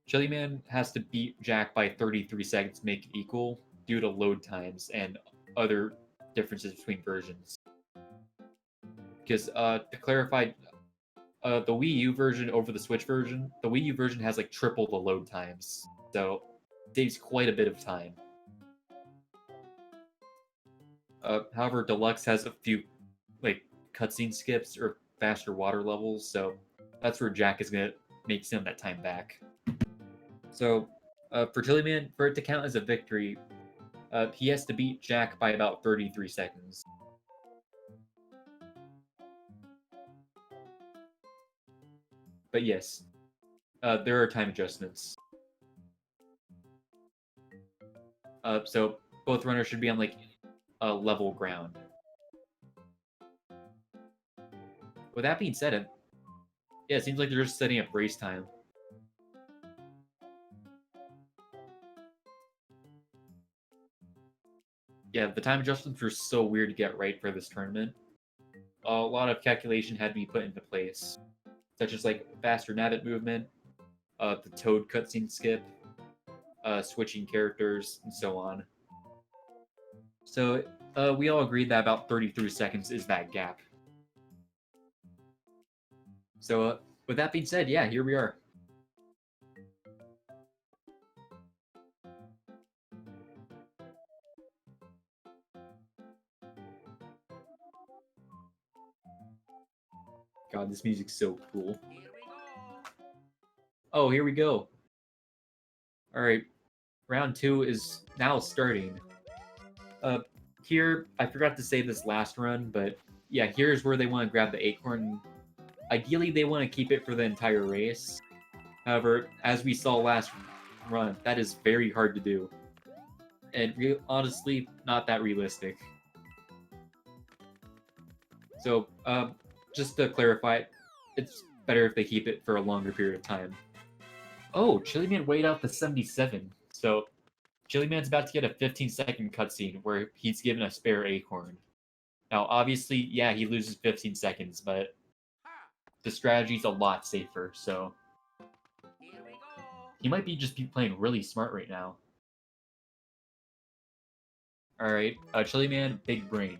Chillyman has to beat Jack by 33 seconds to make it equal due to load times and other differences between versions. Because, to clarify, the Wii U version over the Switch version, the Wii U version has like triple the load times, so it saves quite a bit of time. However, Deluxe has a few like cutscene skips or faster water levels, so that's where Jack is gonna make some of that time back. So, for Chillyman, for it to count as a victory, he has to beat Jack by about 33 seconds. But yes, there are time adjustments. So both runners should be on like a level ground. With that being said, yeah, it seems like they're just setting up race time. Yeah, the time adjustments were so weird to get right for this tournament. A lot of calculation had to be put into place, such as like faster nabbit movement, the Toad cutscene skip, switching characters, and so on. So we all agreed that about 33 seconds is that gap. So with that being said, yeah, here we are. God, this music's so cool. Oh, here we go. All right, round 2 is now starting. Here, I forgot to say this last run, but yeah, here's where they want to grab the acorn. Ideally, they want to keep it for the entire race. However, as we saw last run, that is very hard to do. And honestly, not that realistic. So, just to clarify, it's better if they keep it for a longer period of time. Oh, Chillyman weighed out the 77. So, Chillyman's about to get a 15-second cutscene where he's given a spare acorn. Now, obviously, yeah, he loses 15 seconds, but the strategy's a lot safer, so... He might be just be playing really smart right now. Alright, Chillyman, big brain.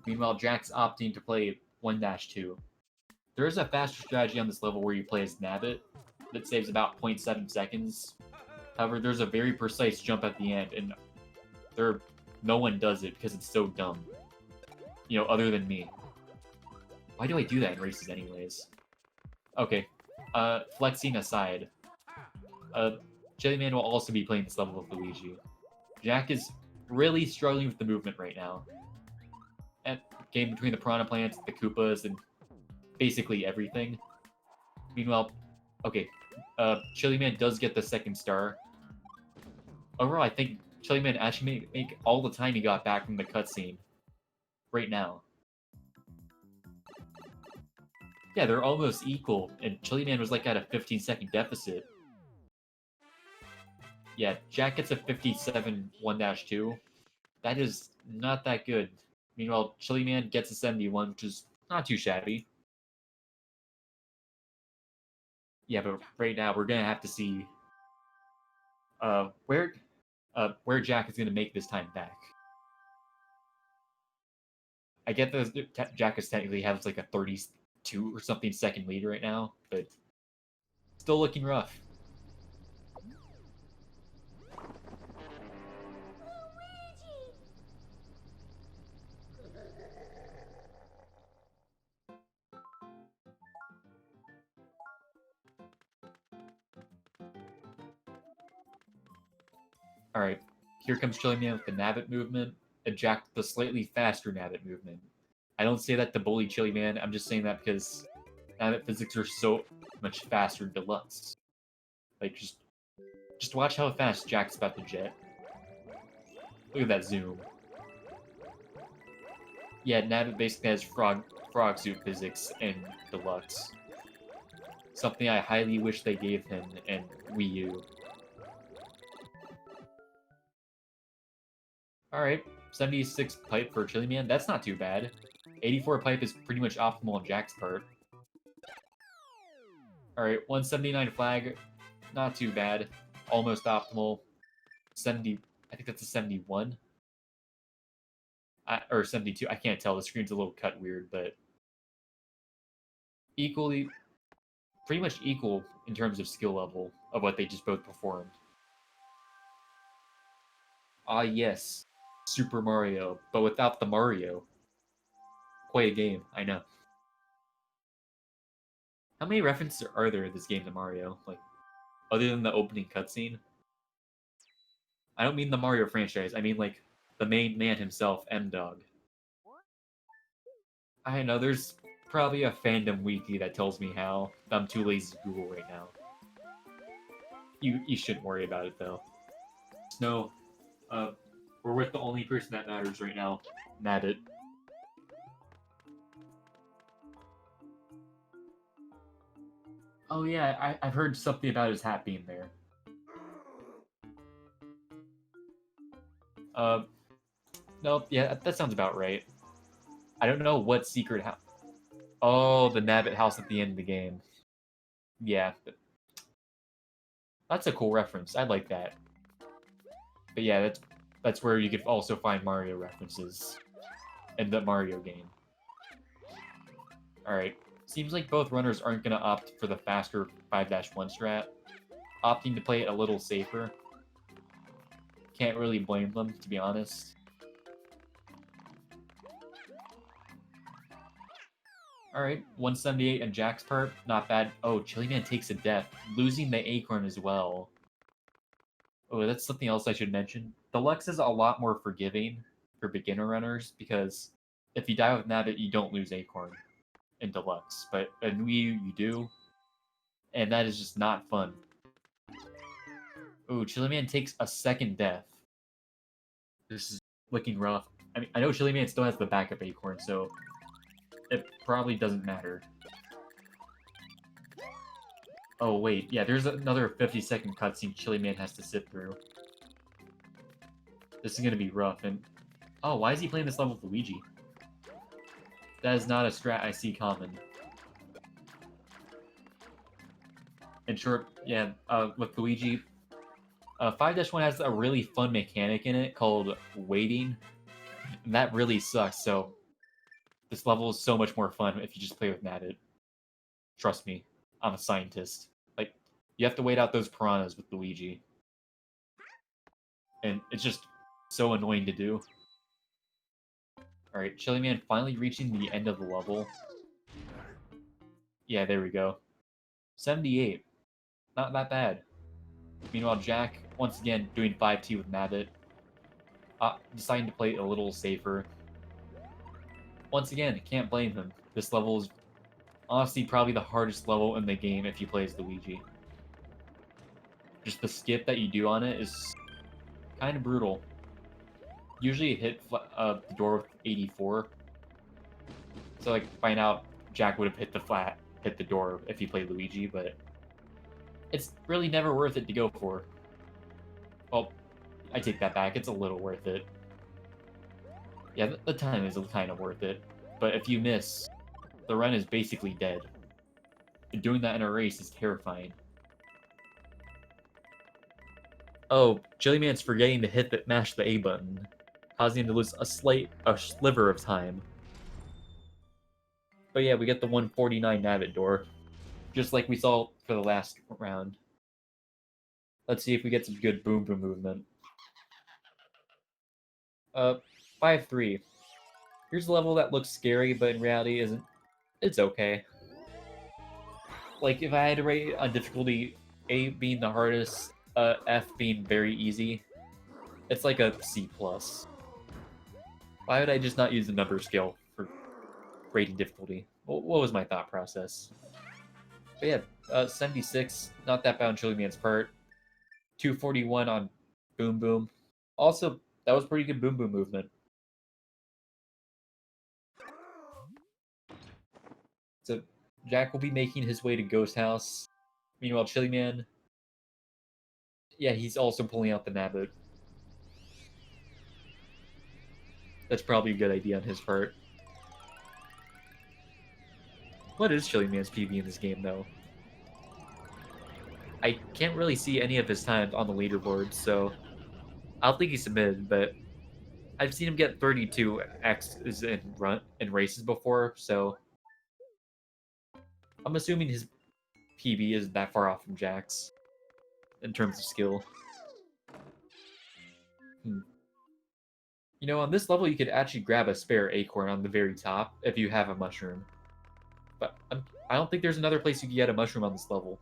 Meanwhile, Jack's opting to play 1-2. There is a faster strategy on this level where you play as Nabbit that saves about 0.7 seconds. However, there's a very precise jump at the end, and no one does it because it's so dumb. You know, other than me. Why do I do that in races anyways? Okay, flexing aside. Chillyman will also be playing this level with Luigi. Jack is really struggling with the movement right now. And game between the Piranha Plants, the Koopas, and basically everything. Meanwhile, okay, Chillyman does get the second star. Overall, I think Chillyman actually make all the time he got back from the cutscene. Right now. Yeah, they're almost equal, and Chillyman was like at a 15-second deficit. Yeah, Jack gets a 57 1-2. That is not that good. Meanwhile, Chillyman gets a 71, which is not too shabby. Yeah, but right now we're gonna have to see where Jack is gonna make this time back. I get that Jack is technically has like a 32 or something second lead right now, but still looking rough. Alright, here comes Chillyman with the Nabbit movement, and Jack the slightly faster Nabbit movement. I don't say that to bully Chillyman, I'm just saying that because Nabbit physics are so much faster in Deluxe. Like, just watch how fast Jack's about to jet. Look at that zoom. Yeah, Nabbit basically has frog suit physics in Deluxe. Something I highly wish they gave him in Wii U. Alright, 76 pipe for Chillyman, that's not too bad. 84 pipe is pretty much optimal on Jack's part. Alright, 179 flag, not too bad. Almost optimal. 70, I think that's a 71. Or 72, I can't tell, the screen's a little cut weird, but equally, pretty much equal in terms of skill level of what they just both performed. Ah yes, Super Mario, but without the Mario. Quite a game, I know. How many references are there in this game to Mario? Like, other than the opening cutscene? I don't mean the Mario franchise, I mean like the main man himself, M-Dog. I know, there's probably a fandom wiki that tells me how. I'm too lazy to Google right now. You shouldn't worry about it though. No, we're with the only person that matters right now, Nabbit. Oh yeah, I've heard something about his hat being there. Nope, yeah, that sounds about right. I don't know what secret house. Oh, the Nabbit house at the end of the game. Yeah, that's a cool reference. I like that. But yeah, that's where you could also find Mario references in the Mario game. Alright, seems like both runners aren't going to opt for the faster 5-1 strat, opting to play it a little safer. Can't really blame them, to be honest. Alright, 178 and Jack's part, not bad. Oh, Chillyman takes a death, losing the acorn as well. Oh, that's something else I should mention. Deluxe is a lot more forgiving for beginner runners, because if you die with Nabbit, you don't lose acorn in Deluxe. But in Wii U, you do, and that is just not fun. Ooh, Chillyman takes a second death. This is looking rough. I mean, I know Chillyman still has the backup acorn, so it probably doesn't matter. Oh, wait. Yeah, there's another 50-second cutscene Chillyman has to sit through. This is going to be rough, and... Oh, why is he playing this level with Luigi? That is not a strat I see common. In short, yeah, with Luigi... 5-1 has a really fun mechanic in it called waiting, and that really sucks, so... This level is so much more fun if you just play with Nabbit. Trust me, I'm a scientist. Like, you have to wait out those piranhas with Luigi. And it's just so annoying to do. Alright, Chillyman finally reaching the end of the level. Yeah, there we go. 78. Not that bad. Meanwhile, Jack, once again, doing 5T with Nabbit. Deciding to play a little safer. Once again, can't blame him. This level is honestly probably the hardest level in the game if you play as Luigi. Just the skip that you do on it is kind of brutal. Usually it hit the door with 84. So like by now, Jack would have hit the door if he played Luigi, but it's really never worth it to go for. Well, I take that back. It's a little worth it. Yeah, the time is kind of worth it. But if you miss, the run is basically dead. And doing that in a race is terrifying. Oh, Chillyman's forgetting to mash the A button, causing him to lose a sliver of time. But yeah, we get the 149 Nabbit door, just like we saw for the last round. Let's see if we get some good boom boom movement. 5-3. Here's a level that looks scary, but in reality isn't. It's okay. Like, if I had to rate on difficulty, A being the hardest, F being very easy, It's like a C+. Why would I just not use the number scale for rating difficulty? What was my thought process? But yeah, 76, not that bad on Chillyman's part. 241 on Boom Boom. Also, that was pretty good Boom Boom movement. So Jack will be making his way to Ghost House. Meanwhile, Chillyman, yeah, he's also pulling out the Nabbit. That's probably a good idea on his part. What is Chillyman's PB in this game, though? I can't really see any of his times on the leaderboard, so I don't think he submitted, but I've seen him get 32 X's in races before, so I'm assuming his PB isn't that far off from Jack's in terms of skill. You know, on this level, you could actually grab a spare acorn on the very top if you have a mushroom. But I don't think there's another place you can get a mushroom on this level.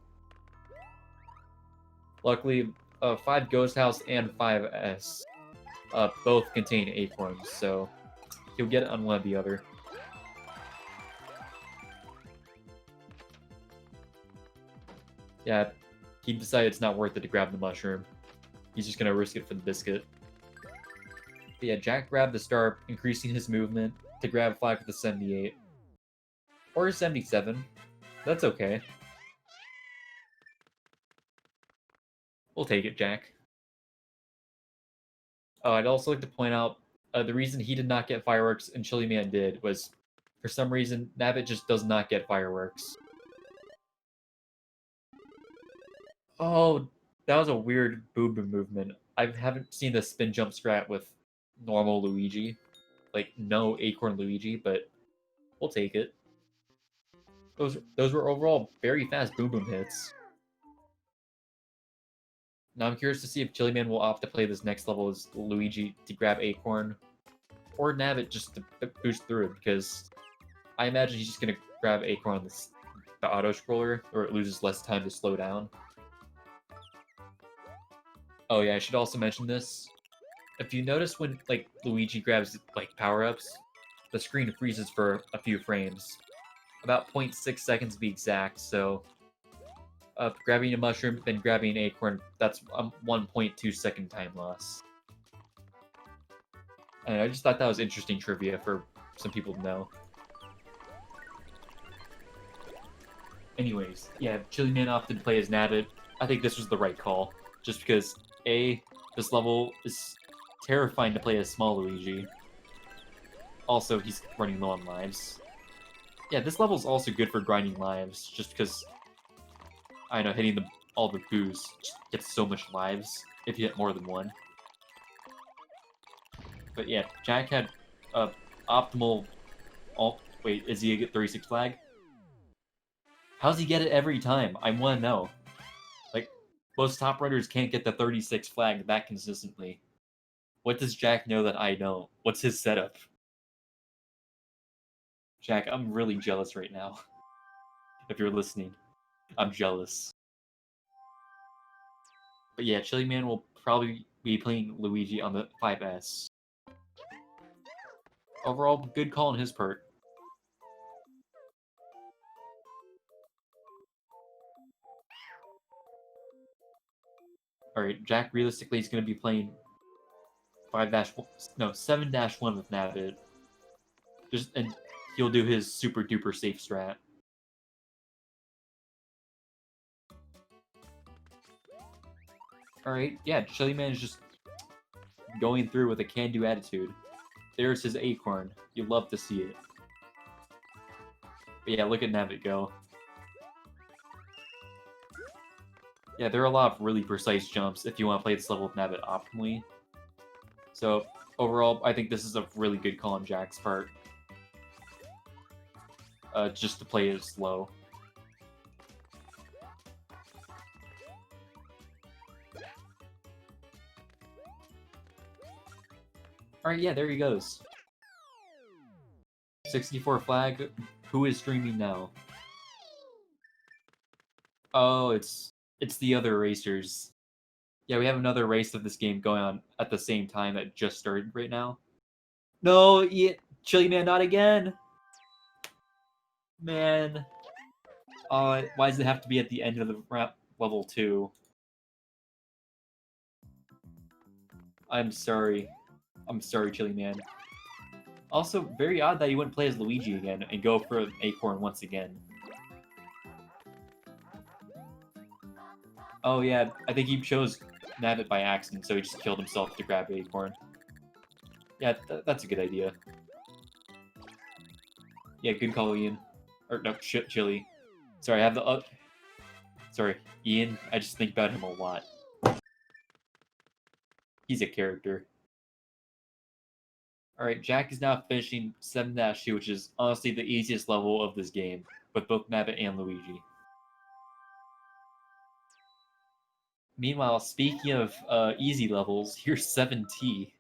Luckily, 5 Ghost House and 5S both contain acorns, so he'll get it on one or the other. Yeah, he decided it's not worth it to grab the mushroom. He's just gonna risk it for the biscuit. But yeah, Jack grabbed the star, increasing his movement to grab flag with the 78. Or 77. That's okay. We'll take it, Jack. Oh, I'd also like to point out the reason he did not get fireworks and Chillyman did was, for some reason, Nabbit just does not get fireworks. Oh, that was a weird Boom Boom movement. I haven't seen the spin jump strat with normal Luigi. Like, no Acorn Luigi, but we'll take it. Those were overall very fast Boom Boom hits. Now I'm curious to see if Chillyman will opt to play this next level as Luigi to grab Acorn, or Nabbit just to boost through it, because I imagine he's just going to grab Acorn on the auto-scroller, or it loses less time to slow down. Oh yeah, I should also mention this. If you notice when like Luigi grabs like power-ups, the screen freezes for a few frames. About 0.6 seconds to be exact, so grabbing a mushroom, then grabbing an acorn, that's a 1.2 second time loss. And I just thought that was interesting trivia for some people to know. Anyways, yeah, Chillyman opted to play as Nabbit. I think this was the right call, just because A, this level is terrifying to play as small Luigi. Also, he's running low on lives. Yeah, this level is also good for grinding lives, just because, I know, hitting all the boos just gets so much lives if you hit more than one. But yeah, Jack had optimal... wait, is he get 36 flag? How's he get it every time? I want to know. Like, most top runners can't get the 36 flag that consistently. What does Jack know that I don't? What's his setup? Jack, I'm really jealous right now. If you're listening, I'm jealous. But yeah, Chillyman will probably be playing Luigi on the 5S. Overall, good call on his part. Alright, Jack realistically is going to be playing 7-1 with Nabbit. And he'll do his super duper safe strat. Alright, yeah, Chillyman is just going through with a can-do attitude. There's his acorn. You love to see it. But yeah, look at Nabbit go. Yeah, there are a lot of really precise jumps if you want to play this level with Nabbit optimally. So, overall, I think this is a really good call on Jack's part. Just to play it slow. Alright, yeah, there he goes. 64 flag. Who is streaming now? Oh, it's the other racers. Yeah, we have another race of this game going on at the same time that just started right now. No, yeah, Chillyman, not again. Man. Why does it have to be at the end of the level 2? I'm sorry. I'm sorry, Chillyman. Also, very odd that you wouldn't play as Luigi again and go for an acorn once again. Oh yeah, I think he chose Nabbit by accident, so he just killed himself to grab acorn. Yeah, that's a good idea. Yeah, good call, Ian. Or no, shit, Chili. Sorry, I have the sorry, Ian. I just think about him a lot. He's a character. Alright, Jack is now finishing 7-2, which is honestly the easiest level of this game, with both Nabbit and Luigi. Meanwhile, speaking of easy levels, here's 7T.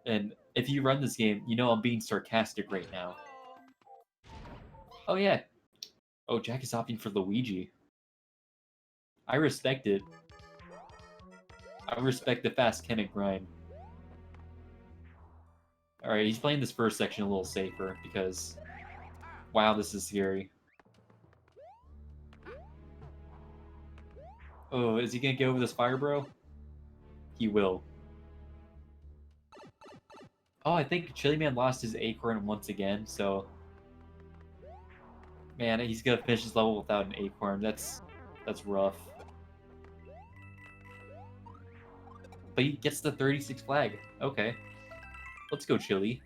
And if you run this game, you know I'm being sarcastic right now. Oh yeah. Oh, Jack is opting for Luigi. I respect it. I respect the fast Kennet grind. Alright, he's playing this first section a little safer, because... Wow, this is scary. Oh, is he gonna get over this fire, bro? He will. Oh, I think Chillyman lost his acorn once again, so... Man, he's gonna finish this level without an acorn. That's rough. But he gets the 36 flag. Okay. Let's go, Chili.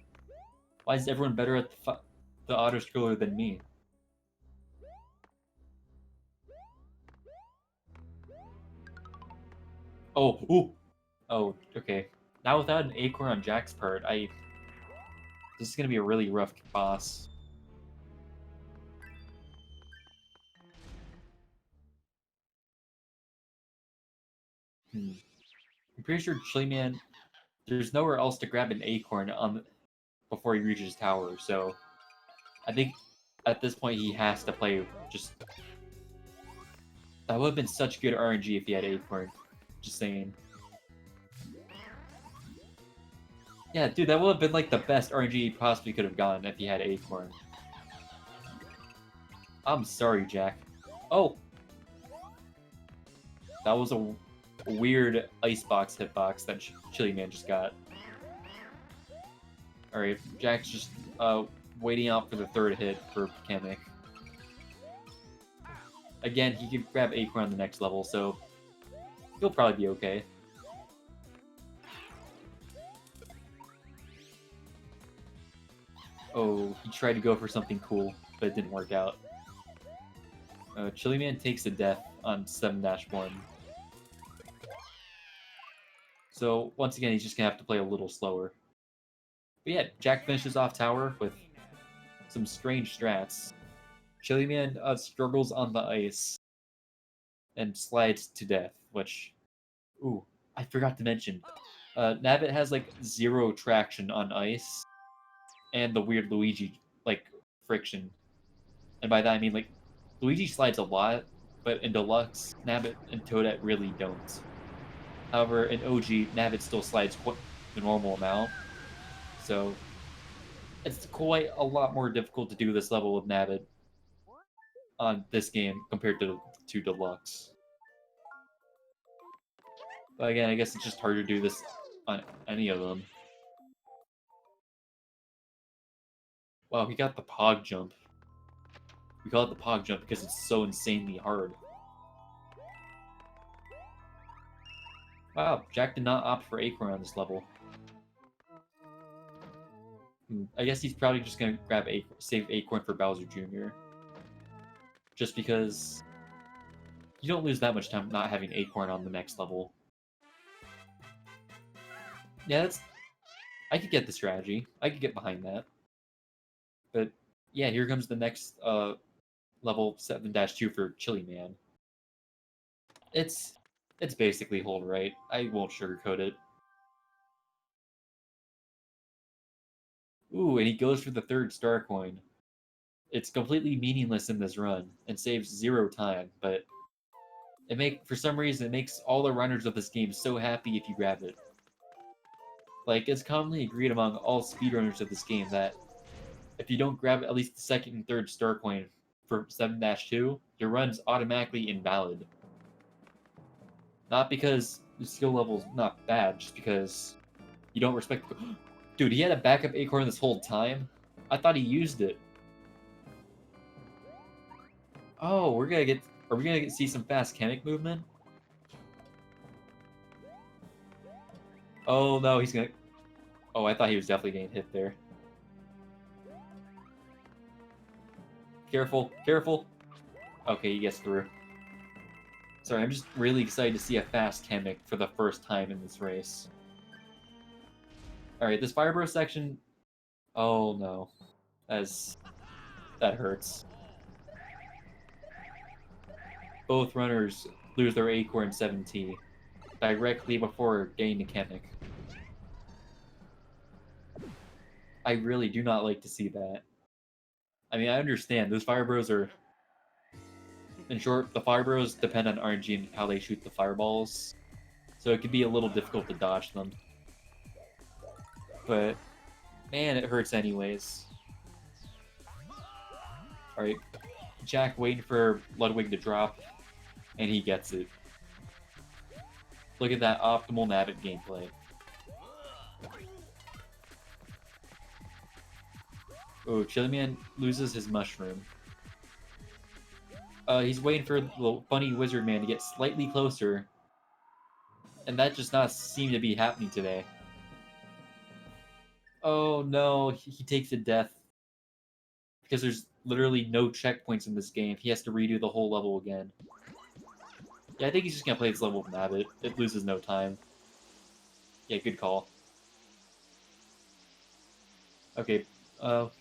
Why is everyone better at the auto-scroller than me? Oh, ooh! Oh, okay. Now without an acorn on Jack's part, this is gonna be a really rough boss. I'm pretty sure Chillyman, there's nowhere else to grab an acorn before he reaches tower, so I think at this point he has to play just... That would have been such good RNG if he had acorn. Just saying. Yeah, dude, that would have been like the best RNG he possibly could have gotten if he had acorn. I'm sorry, Jack. Oh! That was a weird icebox hitbox that Chillyman just got. Alright, Jack's just waiting out for the third hit for Kamek. Again, he could grab acorn on the next level, so he'll probably be okay. Oh, he tried to go for something cool, but it didn't work out. Chillyman takes a death on 7-1. So, once again, he's just gonna have to play a little slower. But yeah, Jack finishes off tower with some strange strats. Chillyman struggles on the ice and slides to death, which... Ooh, I forgot to mention. Nabbit has, like, 0 traction on ice, and the weird Luigi, like, friction. And by that I mean, like, Luigi slides a lot, but in Deluxe, Nabbit and Toadette really don't. However, in OG, Nabbit still slides the normal amount, so it's quite a lot more difficult to do this level with Nabbit on this game compared to Deluxe. But again, I guess it's just harder to do this on any of them. Wow, he got the Pog jump. We call it the Pog jump because it's so insanely hard. Wow, Jack did not opt for acorn on this level. I guess he's probably just gonna grab save acorn for Bowser Jr. Just because you don't lose that much time not having acorn on the next level. Yeah, I could get the strategy. I could get behind that. But yeah, here comes the next level 7-2 for Chillyman. It's basically hold right. I won't sugarcoat it. Ooh, and he goes for the 3rd star coin. It's completely meaningless in this run and saves 0 time, but For some reason, it makes all the runners of this game so happy if you grab it. Like, it's commonly agreed among all speedrunners of this game that if you don't grab at least the second and third star coin for 7-2, your run's automatically invalid. Not because the skill level's not bad, just because you don't respect the... Dude, he had a backup acorn this whole time? I thought he used it. Oh, are we gonna see some fast Kamek movement? Oh no, he's gonna... Oh, I thought he was definitely getting hit there. Careful, careful. Okay, he gets through. Sorry, I'm just really excited to see a fast Kamek for the first time in this race. Alright, this Fire Bro section... Oh no. That hurts. Both runners lose their acorn 7T directly before getting to Kamek. I really do not like to see that. I mean, I understand. Those Fire Bros are... In short, the Fire Bros depend on RNG and how they shoot the fireballs. So it can be a little difficult to dodge them. But, man, it hurts anyways. Alright, Jack waiting for Ludwig to drop, and he gets it. Look at that optimal Nabbit gameplay. Oh, Chillyman loses his mushroom. He's waiting for the funny wizard man to get slightly closer. And that just not seem to be happening today. Oh no, he takes a death. Because there's literally no checkpoints in this game. He has to redo the whole level again. Yeah, I think he's just gonna play this level with Nabbit. It loses no time. Yeah, good call. Okay, I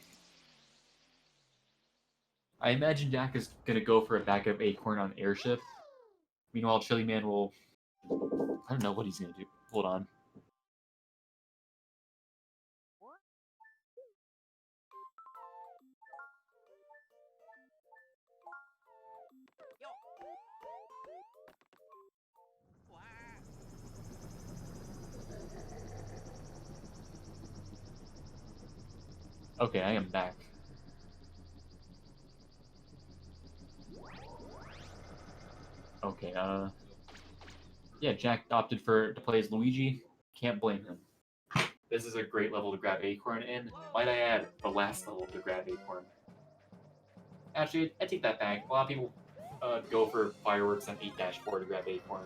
imagine Jack is gonna go for a backup acorn on Airship. Meanwhile, Chillyman will... I don't know what he's gonna do. Hold on. Okay, I am back. Okay, yeah, Jack opted to play as Luigi. Can't blame him. This is a great level to grab Acorn, and might I add, the last level to grab Acorn. Actually, I take that back. A lot of people go for fireworks on 8-4 to grab Acorn.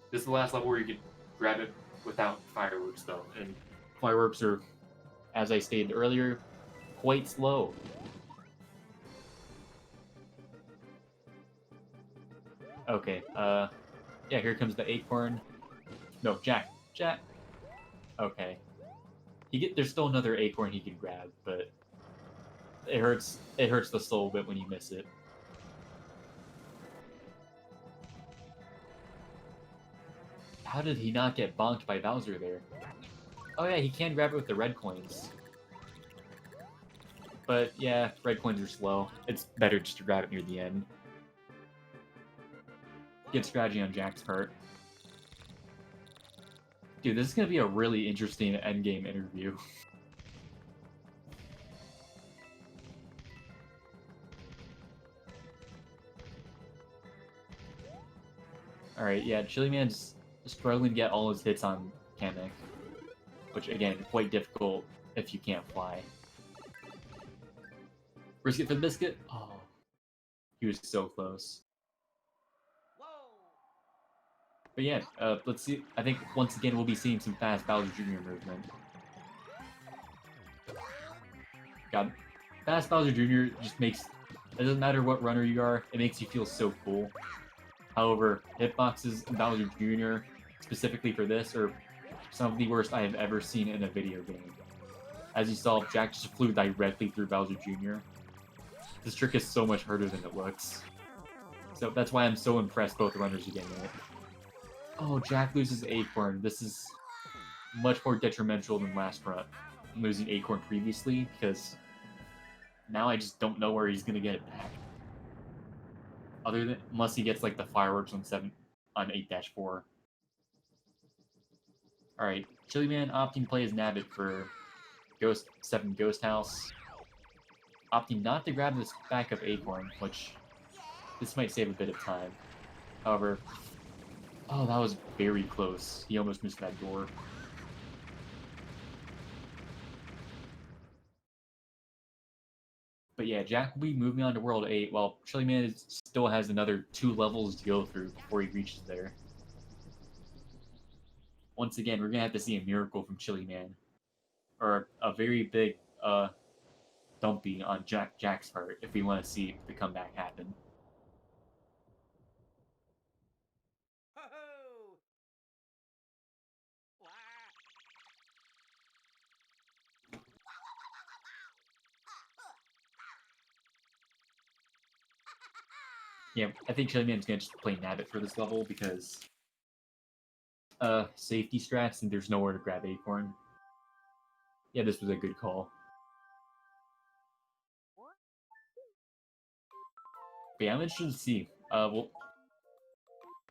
This is the last level where you can grab it without fireworks, though, and fireworks are, as I stated earlier, quite slow. Okay, yeah, here comes the acorn. No, Jack. Okay. There's still another acorn he can grab, but it hurts the soul a bit when you miss it. How did he not get bonked by Bowser there? Oh yeah, he can grab it with the red coins. But yeah, red coins are slow. It's better just to grab it near the end. Good strategy on Jack's part. Dude, this is gonna be a really interesting endgame interview. Alright, yeah, Chillyman's struggling to get all his hits on Kamek. Which, again, quite difficult if you can't fly. Risk it for the biscuit? Oh. He was so close. But yeah, let's see. I think once again we'll be seeing some fast Bowser Jr. movement. God, fast Bowser Jr. just makes... It doesn't matter what runner you are, it makes you feel so cool. However, hitboxes in Bowser Jr., specifically for this, are some of the worst I have ever seen in a video game. As you saw, Jack just flew directly through Bowser Jr. This trick is so much harder than it looks. So that's why I'm so impressed both runners are getting it. Oh, Jack loses Acorn. This is much more detrimental than last run. Losing Acorn previously, because now I just don't know where he's going to get it back. Other than unless he gets like the fireworks on 8-4. All right, Chillyman opting to play his Nabbit for Ghost 7 Ghost House, opting not to grab this backup acorn, which this might save a bit of time. However, oh, that was very close. He almost missed that door. But yeah, Jack will be moving on to World 8, while Chillyman still has another 2 levels to go through before he reaches there. Once again, we're going to have to see a miracle from Chillyman. Or a very big dumpy on Jack's part if we want to see the comeback happen. Yeah, I think Chillyman's going to just play Nabbit for this level because safety strats and there's nowhere to grab Acorn. Yeah, this was a good call. But yeah, I'm interested to see. Well,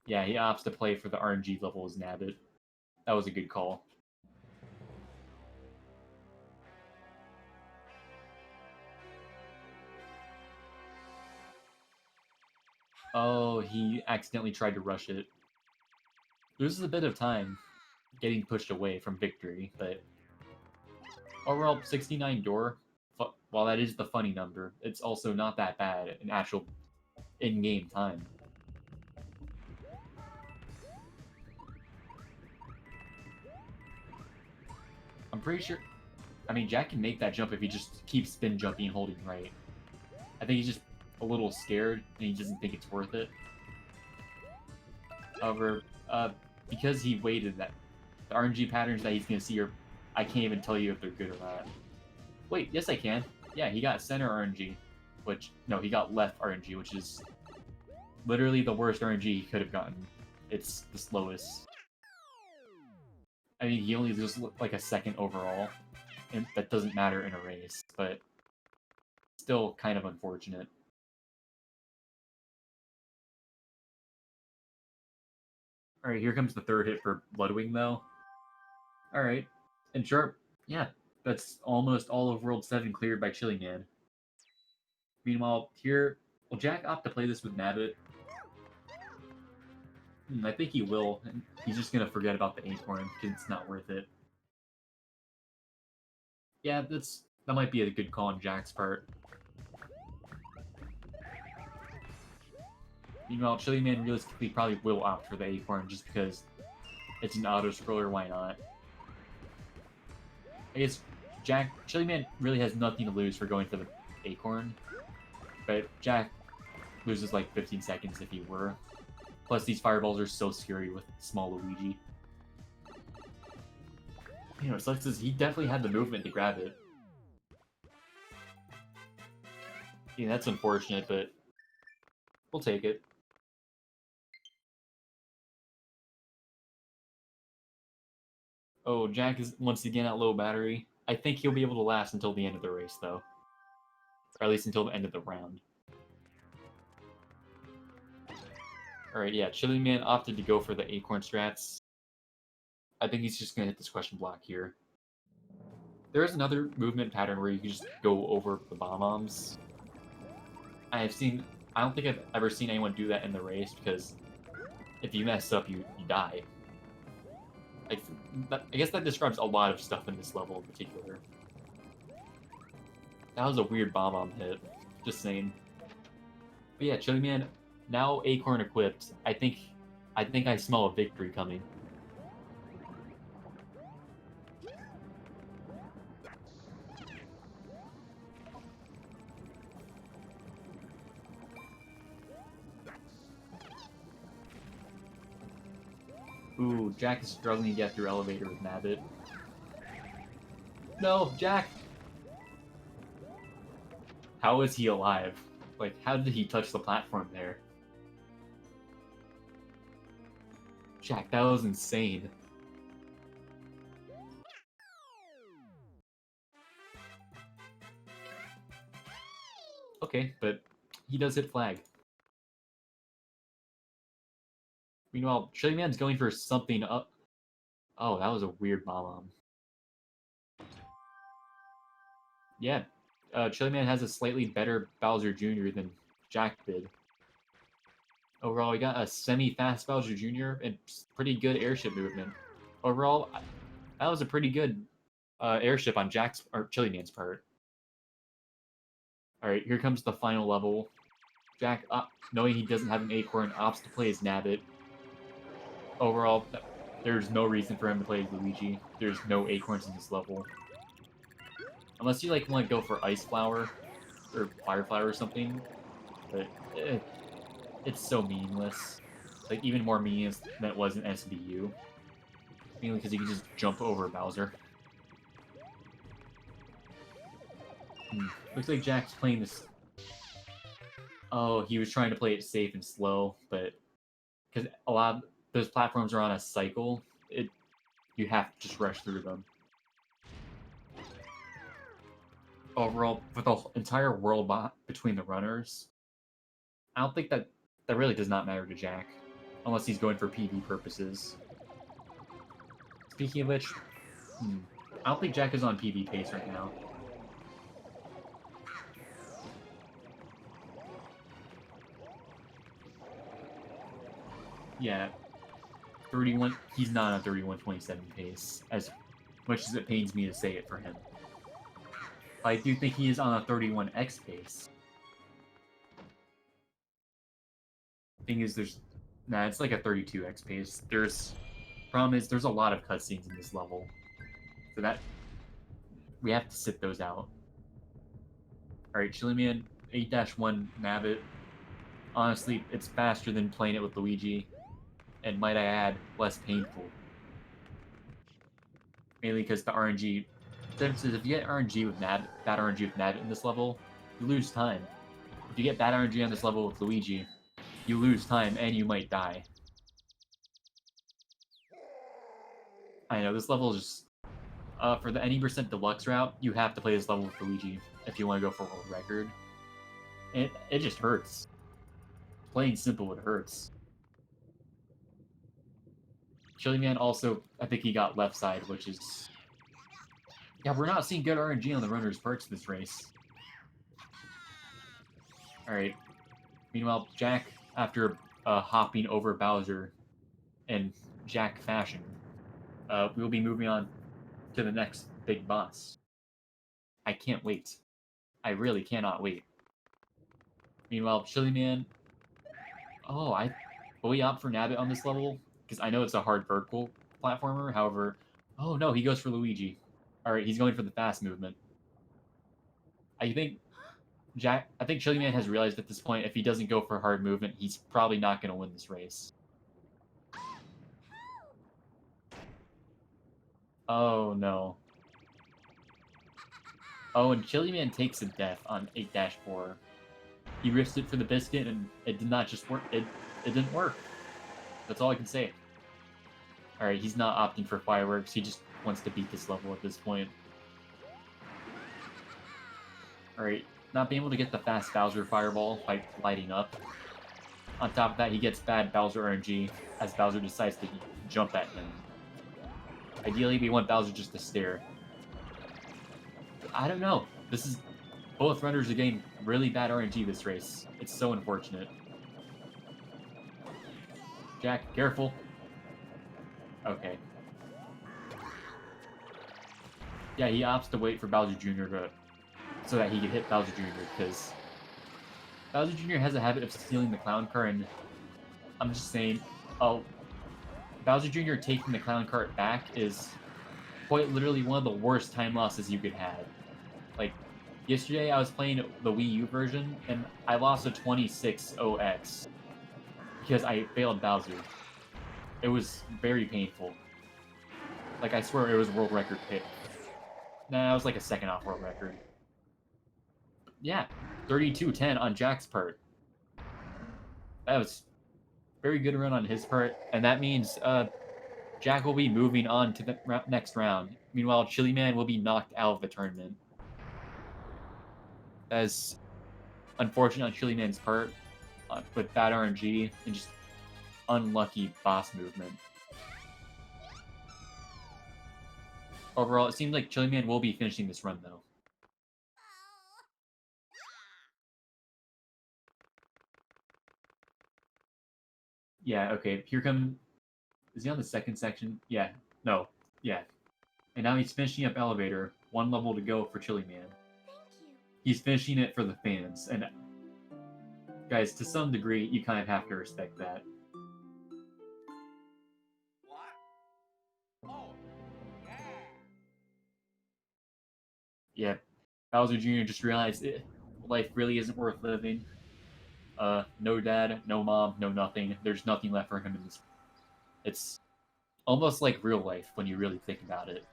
yeah, he opts to play for the RNG level as Nabbit. That was a good call. Oh, he accidentally tried to rush it. Loses a bit of time getting pushed away from victory, but overall, 69 door, while that is the funny number, it's also not that bad in actual in-game time. I'm pretty sure... I mean, Jack can make that jump if he just keeps spin jumping and holding right. I think he's just a little scared, and he doesn't think it's worth it. However, because he waited, that the RNG patterns that he's going to see are... I can't even tell you if they're good or not. Wait, yes I can. Yeah, he got center RNG, which... No, he got left RNG, which is literally the worst RNG he could have gotten. It's the slowest. I mean, he only just looked like a second overall, and that doesn't matter in a race, but still kind of unfortunate. Alright, here comes the third hit for Bloodwing, though. Alright, and sharp, yeah, that's almost all of World 7 cleared by Chillyman. Meanwhile, here, will Jack opt to play this with Nabbit? I think he will. He's just going to forget about the acorn, because it's not worth it. Yeah, that might be a good call on Jack's part. Meanwhile, Chillyman realistically probably will opt for the acorn just because it's an auto-scroller, why not? I guess Chillyman really has nothing to lose for going for the acorn, but Jack loses like 15 seconds if he were. Plus, these fireballs are so scary with small Luigi. You know, it sucks is he definitely had the movement to grab it. Yeah, that's unfortunate, but we'll take it. Oh, Jack is once again at low battery. I think he'll be able to last until the end of the race, though. Or at least until the end of the round. Alright, yeah, Chillyman opted to go for the acorn strats. I think he's just going to hit this question block here. There is another movement pattern where you can just go over the bombs. I don't think I've ever seen anyone do that in the race, because if you mess up, you die. I guess that describes a lot of stuff in this level in particular. That was a weird bomb hit. Just saying. But yeah, Chillyman, now acorn equipped. I think I smell a victory coming. Ooh, Jack is struggling to get through elevator with Nabbit. No, Jack! How is he alive? Like, how did he touch the platform there? Jack, that was insane. Okay, but he does hit flag. Meanwhile, Chillyman's going for something up. Oh, that was a weird bomb. Yeah, Chillyman has a slightly better Bowser Jr. than Jack did. Overall, we got a semi-fast Bowser Jr. and pretty good airship movement. Overall, that was a pretty good airship on Jack's or Chillyman's part. All right, here comes the final level. Jack, knowing he doesn't have an acorn, opts to play as Nabbit. Overall, there's no reason for him to play as Luigi. There's no acorns in this level. Unless you like want to go for Ice Flower or Fire Flower or something. But it's so meaningless. Like even more meaningless than it was in SBU. Mainly because you can just jump over Bowser. Looks like Jack's playing this. Oh, he was trying to play it safe and slow, but because a lot of those platforms are on a cycle, you have to just rush through them. Overall, with the entire world between the runners, I don't think that really does not matter to Jack, unless he's going for PV purposes. Speaking of which, I don't think Jack is on PV pace right now. Yeah, 31. He's not on 31:27 pace, as much as it pains me to say it for him. I do think he is on a 31x pace. Thing is, it's like a 32x pace. Problem is, there's a lot of cutscenes in this level, so that we have to sit those out. All right, Chillyman 8-1 Nabbit. Honestly, it's faster than playing it with Luigi, and might I add, less painful. Mainly because the RNG. The difference is if you get RNG with bad RNG with Nabbit in this level, you lose time. If you get bad RNG on this level with Luigi, you lose time and you might die. I know, this level is just... for the any percent deluxe route, you have to play this level with Luigi if you want to go for a world record. It just hurts. Plain simple, it hurts. Chillyman also, I think he got left side, which is... Yeah, we're not seeing good RNG on the runner's parts this race. Alright. Meanwhile, Jack, after hopping over Bowser in Jack fashion, we'll be moving on to the next big boss. I can't wait. I really cannot wait. Meanwhile, Chillyman... Oh, will we opt for Nabbit on this level? Because I know it's a hard vertical platformer, however... Oh no, he goes for Luigi. Alright, he's going for the fast movement. I think Chillyman has realized at this point, if he doesn't go for hard movement, he's probably not going to win this race. Oh no. Oh, and Chillyman takes a death on 8-4. He risked it for the biscuit, and it did not just work. It didn't work. That's all I can say. Alright, he's not opting for fireworks. He just wants to beat this level at this point. Alright, not being able to get the fast Bowser fireball by lighting up. On top of that, he gets bad Bowser RNG as Bowser decides to jump at him. Ideally, we want Bowser just to stare. I don't know. Both runners are getting really bad RNG this race. It's so unfortunate. Jack, careful. Okay. Yeah, he opts to wait for Bowser Jr. so that he can hit Bowser Jr. because Bowser Jr. has a habit of stealing the clown car, and I'm just saying, Bowser Jr. taking the clown cart back is quite literally one of the worst time losses you could have. Like, yesterday I was playing the Wii U version, and I lost a 26-0x because I failed Bowser. It was very painful. Like, I swear it was a world record pick. Nah, it was like a second off world record. Yeah, 32-10 on Jack's part. That was very good run on his part, and that means Jack will be moving on to the next round. Meanwhile, Chillyman will be knocked out of the tournament. That is unfortunate on Chillyman's part with bad RNG and just unlucky boss movement. Overall, it seems like Chillyman will be finishing this run, though. Yeah, okay, here come... Is he on the second section? Yeah, no, yeah. And now he's finishing up Elevator, one level to go for Chillyman. Thank you. He's finishing it for the fans, and guys, to some degree, you kind of have to respect that. What? Oh, yeah. Yeah, Bowser Jr. just realized life really isn't worth living. No dad, no mom, no nothing. There's nothing left for him in this. It's almost like real life when you really think about it.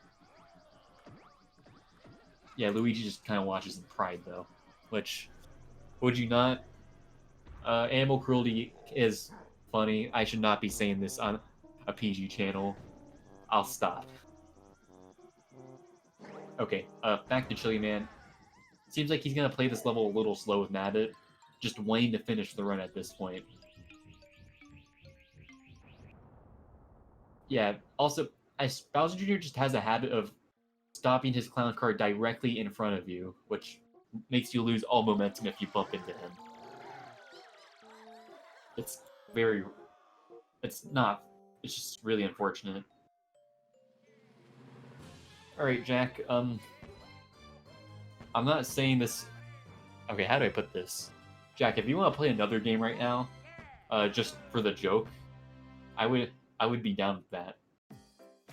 Yeah, Luigi just kind of watches in pride, though. Which, would you not? Animal cruelty is funny. I should not be saying this on a PG channel. I'll stop. Okay, back to Chillyman. Seems like he's gonna play this level a little slow with Nabbit, just waiting to finish the run at this point. Yeah, also, Bowser Jr. just has a habit of stopping his clown car directly in front of you, which makes you lose all momentum if you bump into him. It's very... It's not... It's just really unfortunate. Alright, Jack, I'm not saying this... Okay, how do I put this? Jack, if you want to play another game right now, just for the joke, I would be down with that.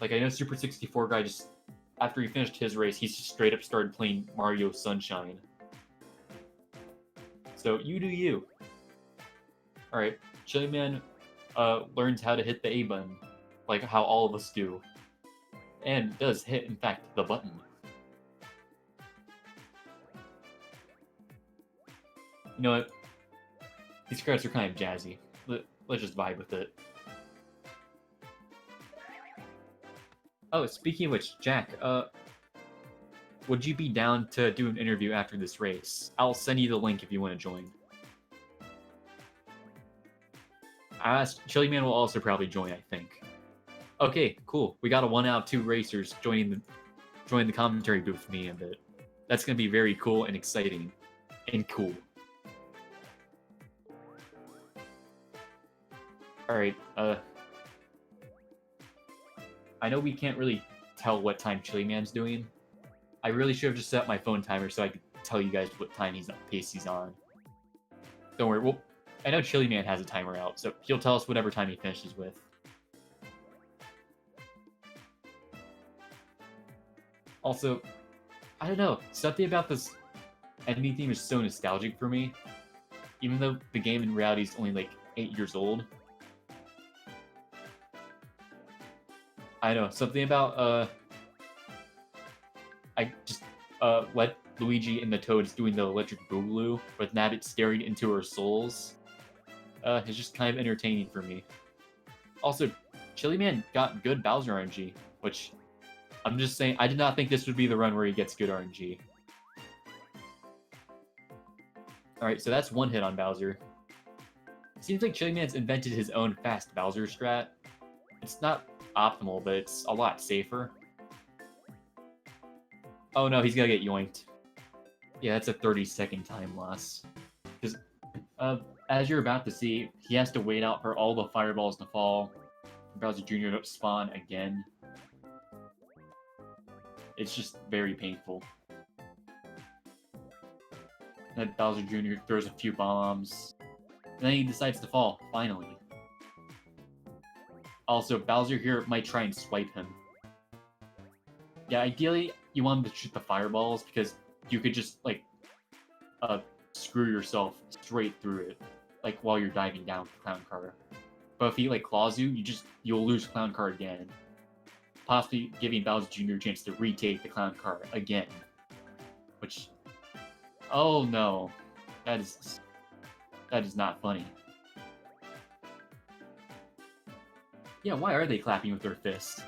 Like, I know Super 64 guy just... After he finished his race, he just straight up started playing Mario Sunshine. So, you do you. Alright, Chillyman learns how to hit the A button, like how all of us do. And does hit, in fact, the button. You know what? These credits are kind of jazzy. Let's just vibe with it. Oh, speaking of which, Jack, would you be down to do an interview after this race? I'll send you the link if you want to join. I asked, Chillyman will also probably join, I think. Okay, cool. We got a 1 out of 2 racers joining the commentary booth with me a bit. That's gonna be very cool and exciting. And cool. Alright, I know we can't really tell what time Chillyman's doing. I really should have just set up my phone timer so I could tell you guys what time pace he's on. Don't worry, well, I know Chillyman has a timer out, so he'll tell us whatever time he finishes with. Also, I don't know, something about this enemy theme is so nostalgic for me. Even though the game in reality is only like 8 years old. I know, something about, I just, let Luigi and the Toads doing the electric boogaloo with Nabbit staring into her souls. Is just kind of entertaining for me. Also, Chillyman got good Bowser RNG, which, I'm just saying, I did not think this would be the run where he gets good RNG. Alright, so that's one hit on Bowser. Seems like Chillyman's invented his own fast Bowser strat. It's not optimal, but it's a lot safer. Oh no, he's gonna get yoinked. Yeah, that's a 30-second time loss. Because, as you're about to see, he has to wait out for all the fireballs to fall, for Bowser Jr. to spawn again. It's just very painful. Then Bowser Jr. throws a few bombs, and then he decides to fall, finally. Also, Bowser here might try and swipe him. Yeah, ideally, you want him to shoot the fireballs, because you could just, like, screw yourself straight through it, like, while you're diving down with the clown car. But if he, like, claws you, you'll lose clown car again. Possibly giving Bowser Jr. a chance to retake the clown car again. Which... Oh no. That is not funny. Yeah, why are they clapping with their fists?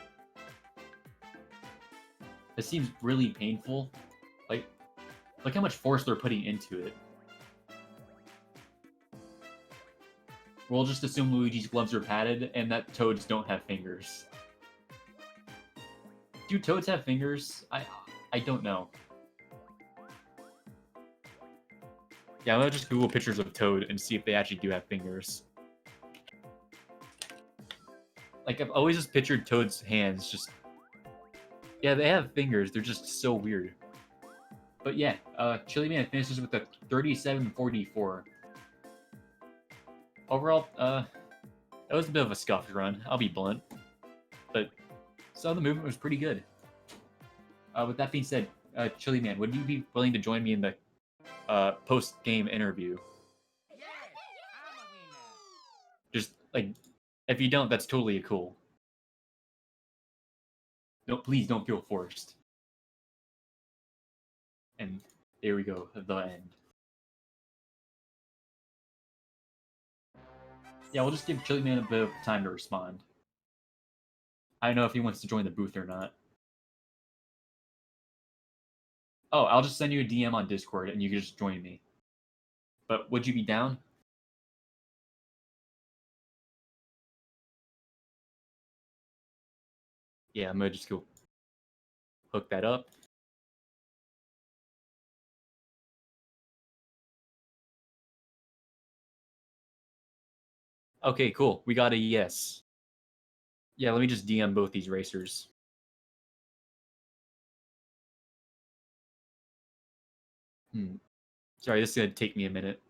It seems really painful. Like, look how much force they're putting into it. We'll just assume Luigi's gloves are padded and that Toads don't have fingers. Do Toads have fingers? I don't know. Yeah, I'm gonna just Google pictures of Toad and see if they actually do have fingers. Like, I've always just pictured Toad's hands just... Yeah, they have fingers. They're just so weird. But yeah, Chillyman finishes with a 37-44. Overall, that was a bit of a scuffed run. I'll be blunt. But some of the movement was pretty good. With that being said, Chillyman, would you be willing to join me in the post-game interview? Yeah, I'm a winner. Just, like, if you don't, that's totally cool. No, please don't feel forced. And there we go, the end. Yeah, we'll just give Chillyman a bit of time to respond. I don't know if he wants to join the booth or not. Oh, I'll just send you a DM on Discord and you can just join me. But would you be down? Yeah, I'm gonna just go hook that up. Okay, cool. We got a yes. Yeah, let me just DM both these racers. Sorry, this is gonna take me a minute.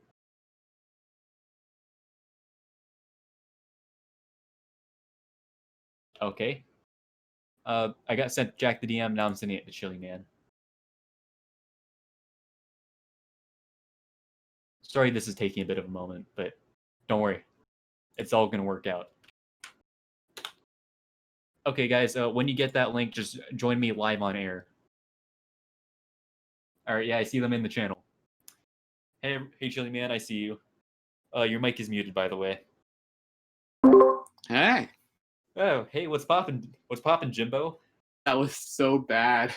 Okay. I got sent Jack the DM, now I'm sending it to Chillyman. Sorry this is taking a bit of a moment, but don't worry. It's all gonna work out. Okay, guys, when you get that link, just join me live on air. Alright, yeah, I see them in the channel. Hey, Chillyman, I see you. Your mic is muted, by the way. Hey, Oh, hey, what's poppin'? What's poppin', Jimbo? that was so bad.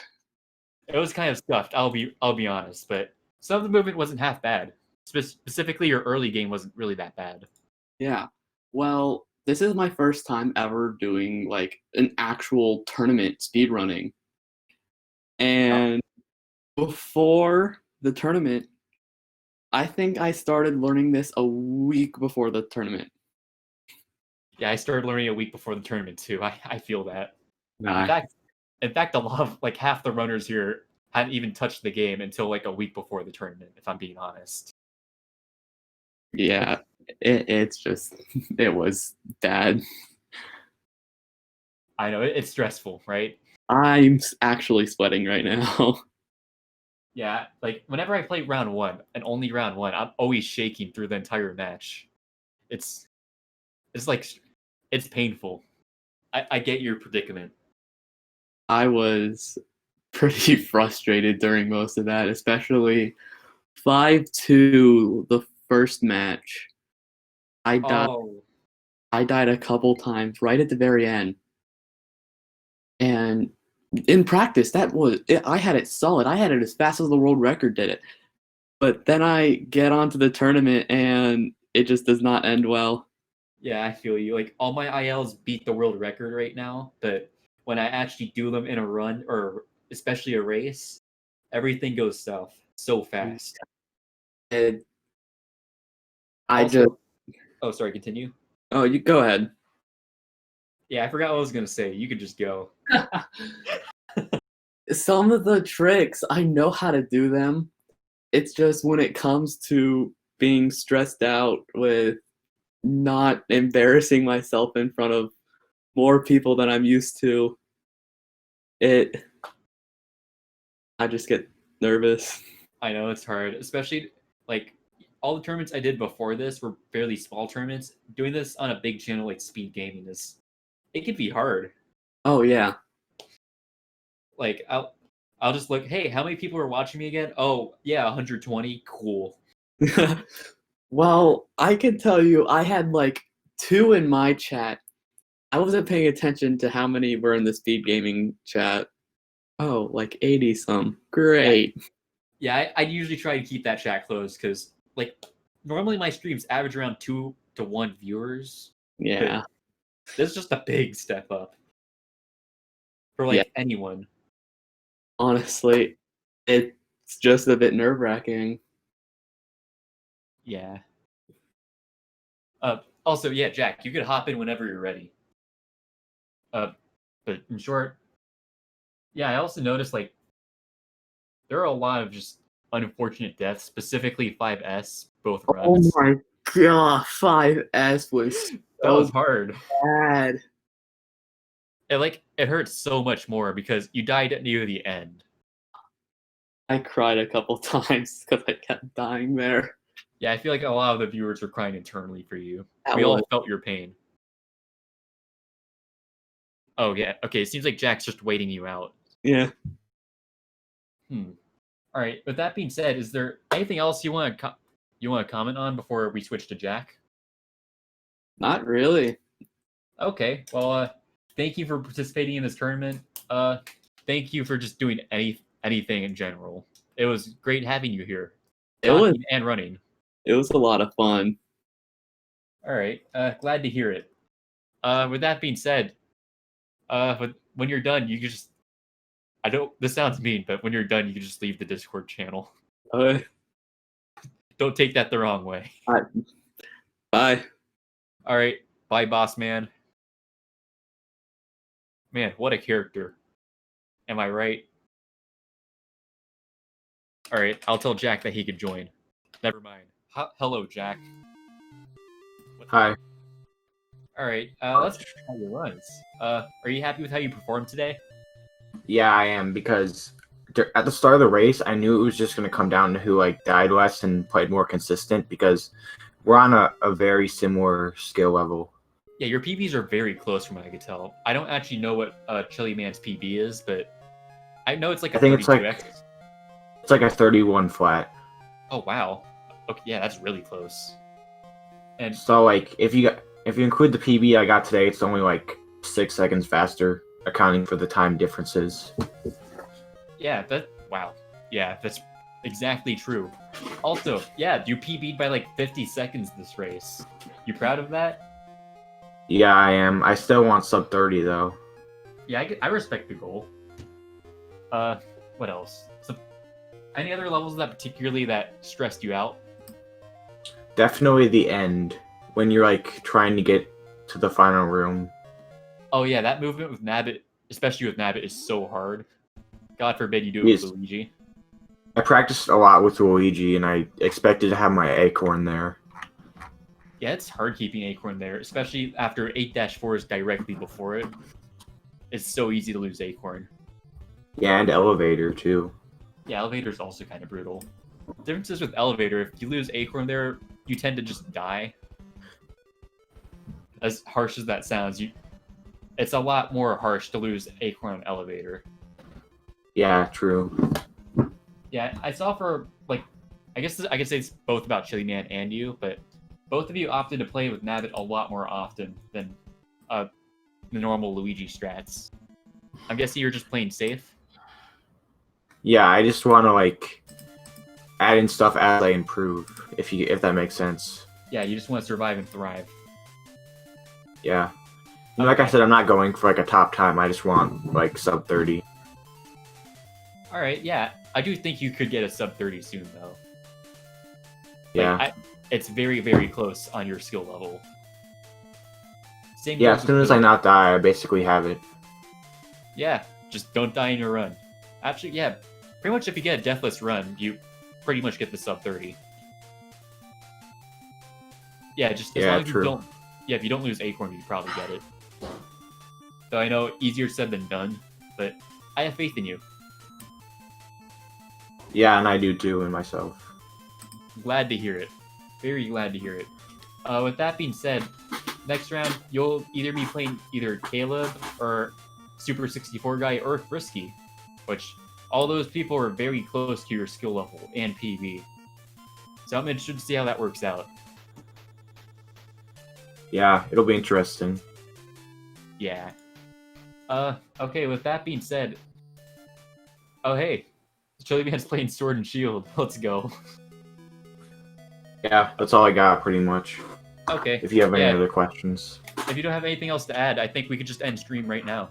It was kind of stuffed. I'll be honest, but some of the movement wasn't half bad. Specifically, your early game wasn't really that bad. Yeah. Well, this is my first time ever doing like an actual tournament speedrunning. And before the tournament, I think I started learning this a week before the tournament. Yeah, I started learning a week before the tournament too. I feel that. Nah. In fact, a lot of like half the runners here hadn't even touched the game until like a week before the tournament. If I'm being honest. Yeah, it's just, it was bad. I know it's stressful, right? I'm actually sweating right now. Yeah, like whenever I play round one and only round one, I'm always shaking through the entire match. It's like it's painful. I get your predicament. I was pretty frustrated during most of that, especially 5-2 the first match. I died Oh, I died a couple times right at the very end. And in practice, I had it solid. I had it as fast as the world record did it. But then I get onto the tournament and it just does not end well. yeah, I feel you. Like all my ILs beat the world record right now, but when I actually do them in a run or especially a race, everything goes south so fast. And I Also, just oh, sorry, continue. Oh, you go ahead. Yeah, I forgot what I was gonna say. You could just go. Some of the tricks, I know how to do them. It's just when it comes to being stressed out with not embarrassing myself in front of more people than I'm used to, I just get nervous. I know it's hard, especially like all the tournaments I did before this were fairly small tournaments. Doing this on a big channel like Speed Gaming it can be hard. Oh yeah. Like I'll just look, hey, how many people are watching me again? Oh, yeah, 120. Cool. Well, I can tell you I had like 2 in my chat. I wasn't paying attention to how many were in the speed gaming chat. Oh, like 80 some. Great. Yeah, I usually try to keep that chat closed because like normally my streams average around to 1 viewers. Yeah. This is just a big step up for like anyone. Honestly, it's just a bit nerve-wracking. Yeah. Also, yeah, Jack, you could hop in whenever you're ready. But in short, yeah, I also noticed like there are a lot of just unfortunate deaths, specifically 5S, both runs. Oh my god, 5S was That was so hard. bad. It hurts so much more because you died near the end. I cried a couple times because I kept dying there. Yeah, I feel like a lot of the viewers were crying internally for you. That We all was- felt your pain. Oh yeah, okay. It seems like Jack's just waiting you out. Yeah. All right. With that being said, is there anything else you want to comment on before we switch to Jack? Not really. Okay. Well, thank you for participating in this tournament. Thank you for just doing anything in general. It was great having you here, talking and running. It was a lot of fun. All right. Glad to hear it. With that being said, when you're done, you can just. I don't. This sounds mean, but when you're done, you can just leave the Discord channel. Don't take that the wrong way. Bye. All right. Bye, boss man. Man, what a character. Am I right? All right. I'll tell Jack that he could join. Never mind. Hello, Jack. Hi. All right. Let's try your runs. Are you happy with how you performed today? Yeah, I am, because at the start of the race, I knew it was just going to come down to who like died less and played more consistent, because we're on a very similar skill level. Yeah, your PBs are very close from what I could tell. I don't actually know what Chillyman's PB is, but I know it's like a I think it's 32x. It's like a 31 flat. Oh wow. Okay, yeah, that's really close. And So like if you include the PB I got today, it's only like 6 seconds faster, accounting for the time differences. yeah, wow. Yeah, that's exactly true. Also, yeah, you PB'd by like 50 seconds this race. You proud of that? Yeah, I am. I still want sub 30 though. Yeah, I respect the goal. What else? Any other levels that stressed you out? Definitely the end, when you're like trying to get to the final room. Oh yeah, that movement with Nabbit, especially with Nabbit, is so hard. God forbid you do it Yes. with Luigi. I practiced a lot with Luigi, and I expected to have my acorn there. Yeah, it's hard keeping Acorn there, especially after 8-4 is directly before it. It's so easy to lose Acorn. Yeah, and elevator too. Yeah, Elevator's also kind of brutal. Difference is with Elevator, if you lose Acorn there, you tend to just die. As harsh as that sounds, it's a lot more harsh to lose Acorn on Elevator. Yeah, true. Yeah, I saw for, like, I guess I could say it's both about Chillyman and you, but both of you opted to play with Nabbit a lot more often than the normal Luigi strats. I'm guessing you're just playing safe? Yeah, I just want to like add in stuff as I improve, if that makes sense. Yeah, you just want to survive and thrive. Yeah. And like I said, I'm not going for like a top time. I just want like sub 30. Alright, yeah. I do think you could get a sub 30 soon, though. Yeah. It's very, very close on your skill level. Same Yeah, goes as soon with as I not die, I basically have it. Yeah, just don't die in your run. Actually, yeah, pretty much if you get a deathless run, you pretty much get the sub 30. Yeah, just as Yeah, long as true. you don't. Yeah, if you don't lose Acorn, you probably get it. So I know easier said than done, but I have faith in you. Yeah, and I do too in myself. Glad to hear it. Very glad to hear it. With that being said, next round you'll either be playing either Caleb or Super 64 guy or Frisky, which all those people are very close to your skill level and PV. So I'm interested to see how that works out. Yeah, it'll be interesting. Yeah. Okay, with that being said... Oh, hey. Chillyman's playing Sword and Shield. Let's go. Yeah, that's all I got, pretty much. Okay. If you have any Yeah. other questions. If you don't have anything else to add, I think we could just end stream right now.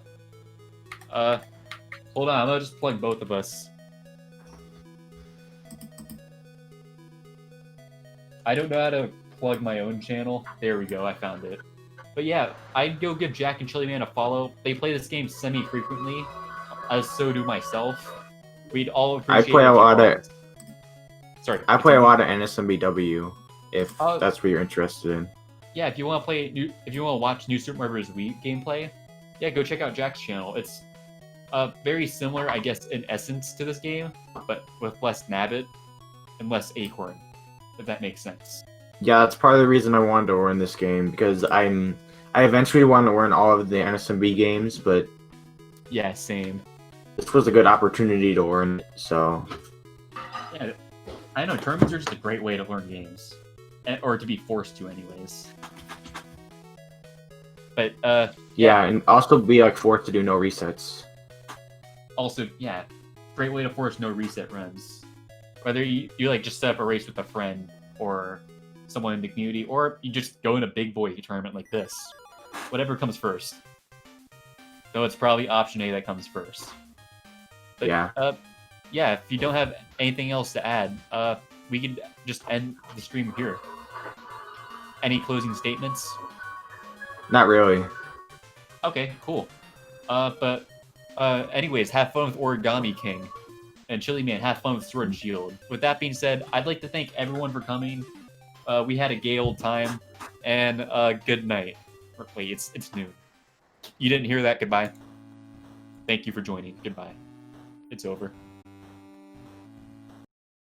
Hold on, I'm gonna just plug both of us. I don't know how to plug my own channel. There we go, I found it. But yeah, I'd go give Jack and Chillyman a follow. They play this game semi-frequently, as so do myself. We'd all appreciate play it a if you lot followed of- us. Sorry. I play a continue. lot of NSMBW, if that's what you're interested in. Yeah, if you want to if you want to watch New Super Mario Bros. Wii gameplay, yeah, go check out Jack's channel. It's very similar, I guess, in essence to this game, but with less Nabbit and less Acorn, if that makes sense. Yeah, that's part of the reason I wanted to learn this game, because I eventually want to learn all of the NSMB games, but Yeah, same. this was a good opportunity to learn it, so... Yeah, I know, tournaments are just a great way to learn games. Or to be forced to, anyways. But, Yeah, and also be, like, forced to do no resets. also, yeah, great way to force no reset runs. Whether you like just set up a race with a friend, or someone in the community, or you just go in a big boy tournament like this. Whatever comes first. Though it's probably option A that comes first. But, Yeah. Yeah, if you don't have anything else to add, we could just end the stream here. Any closing statements? Not really. Okay, cool. Anyways, have fun with Origami King. And Chillyman, have fun with Sword and Shield. With that being said, I'd like to thank everyone for coming. We had a gay old time. And good night. Wait, it's noon. You didn't hear that? Goodbye. Thank you for joining. Goodbye. It's over.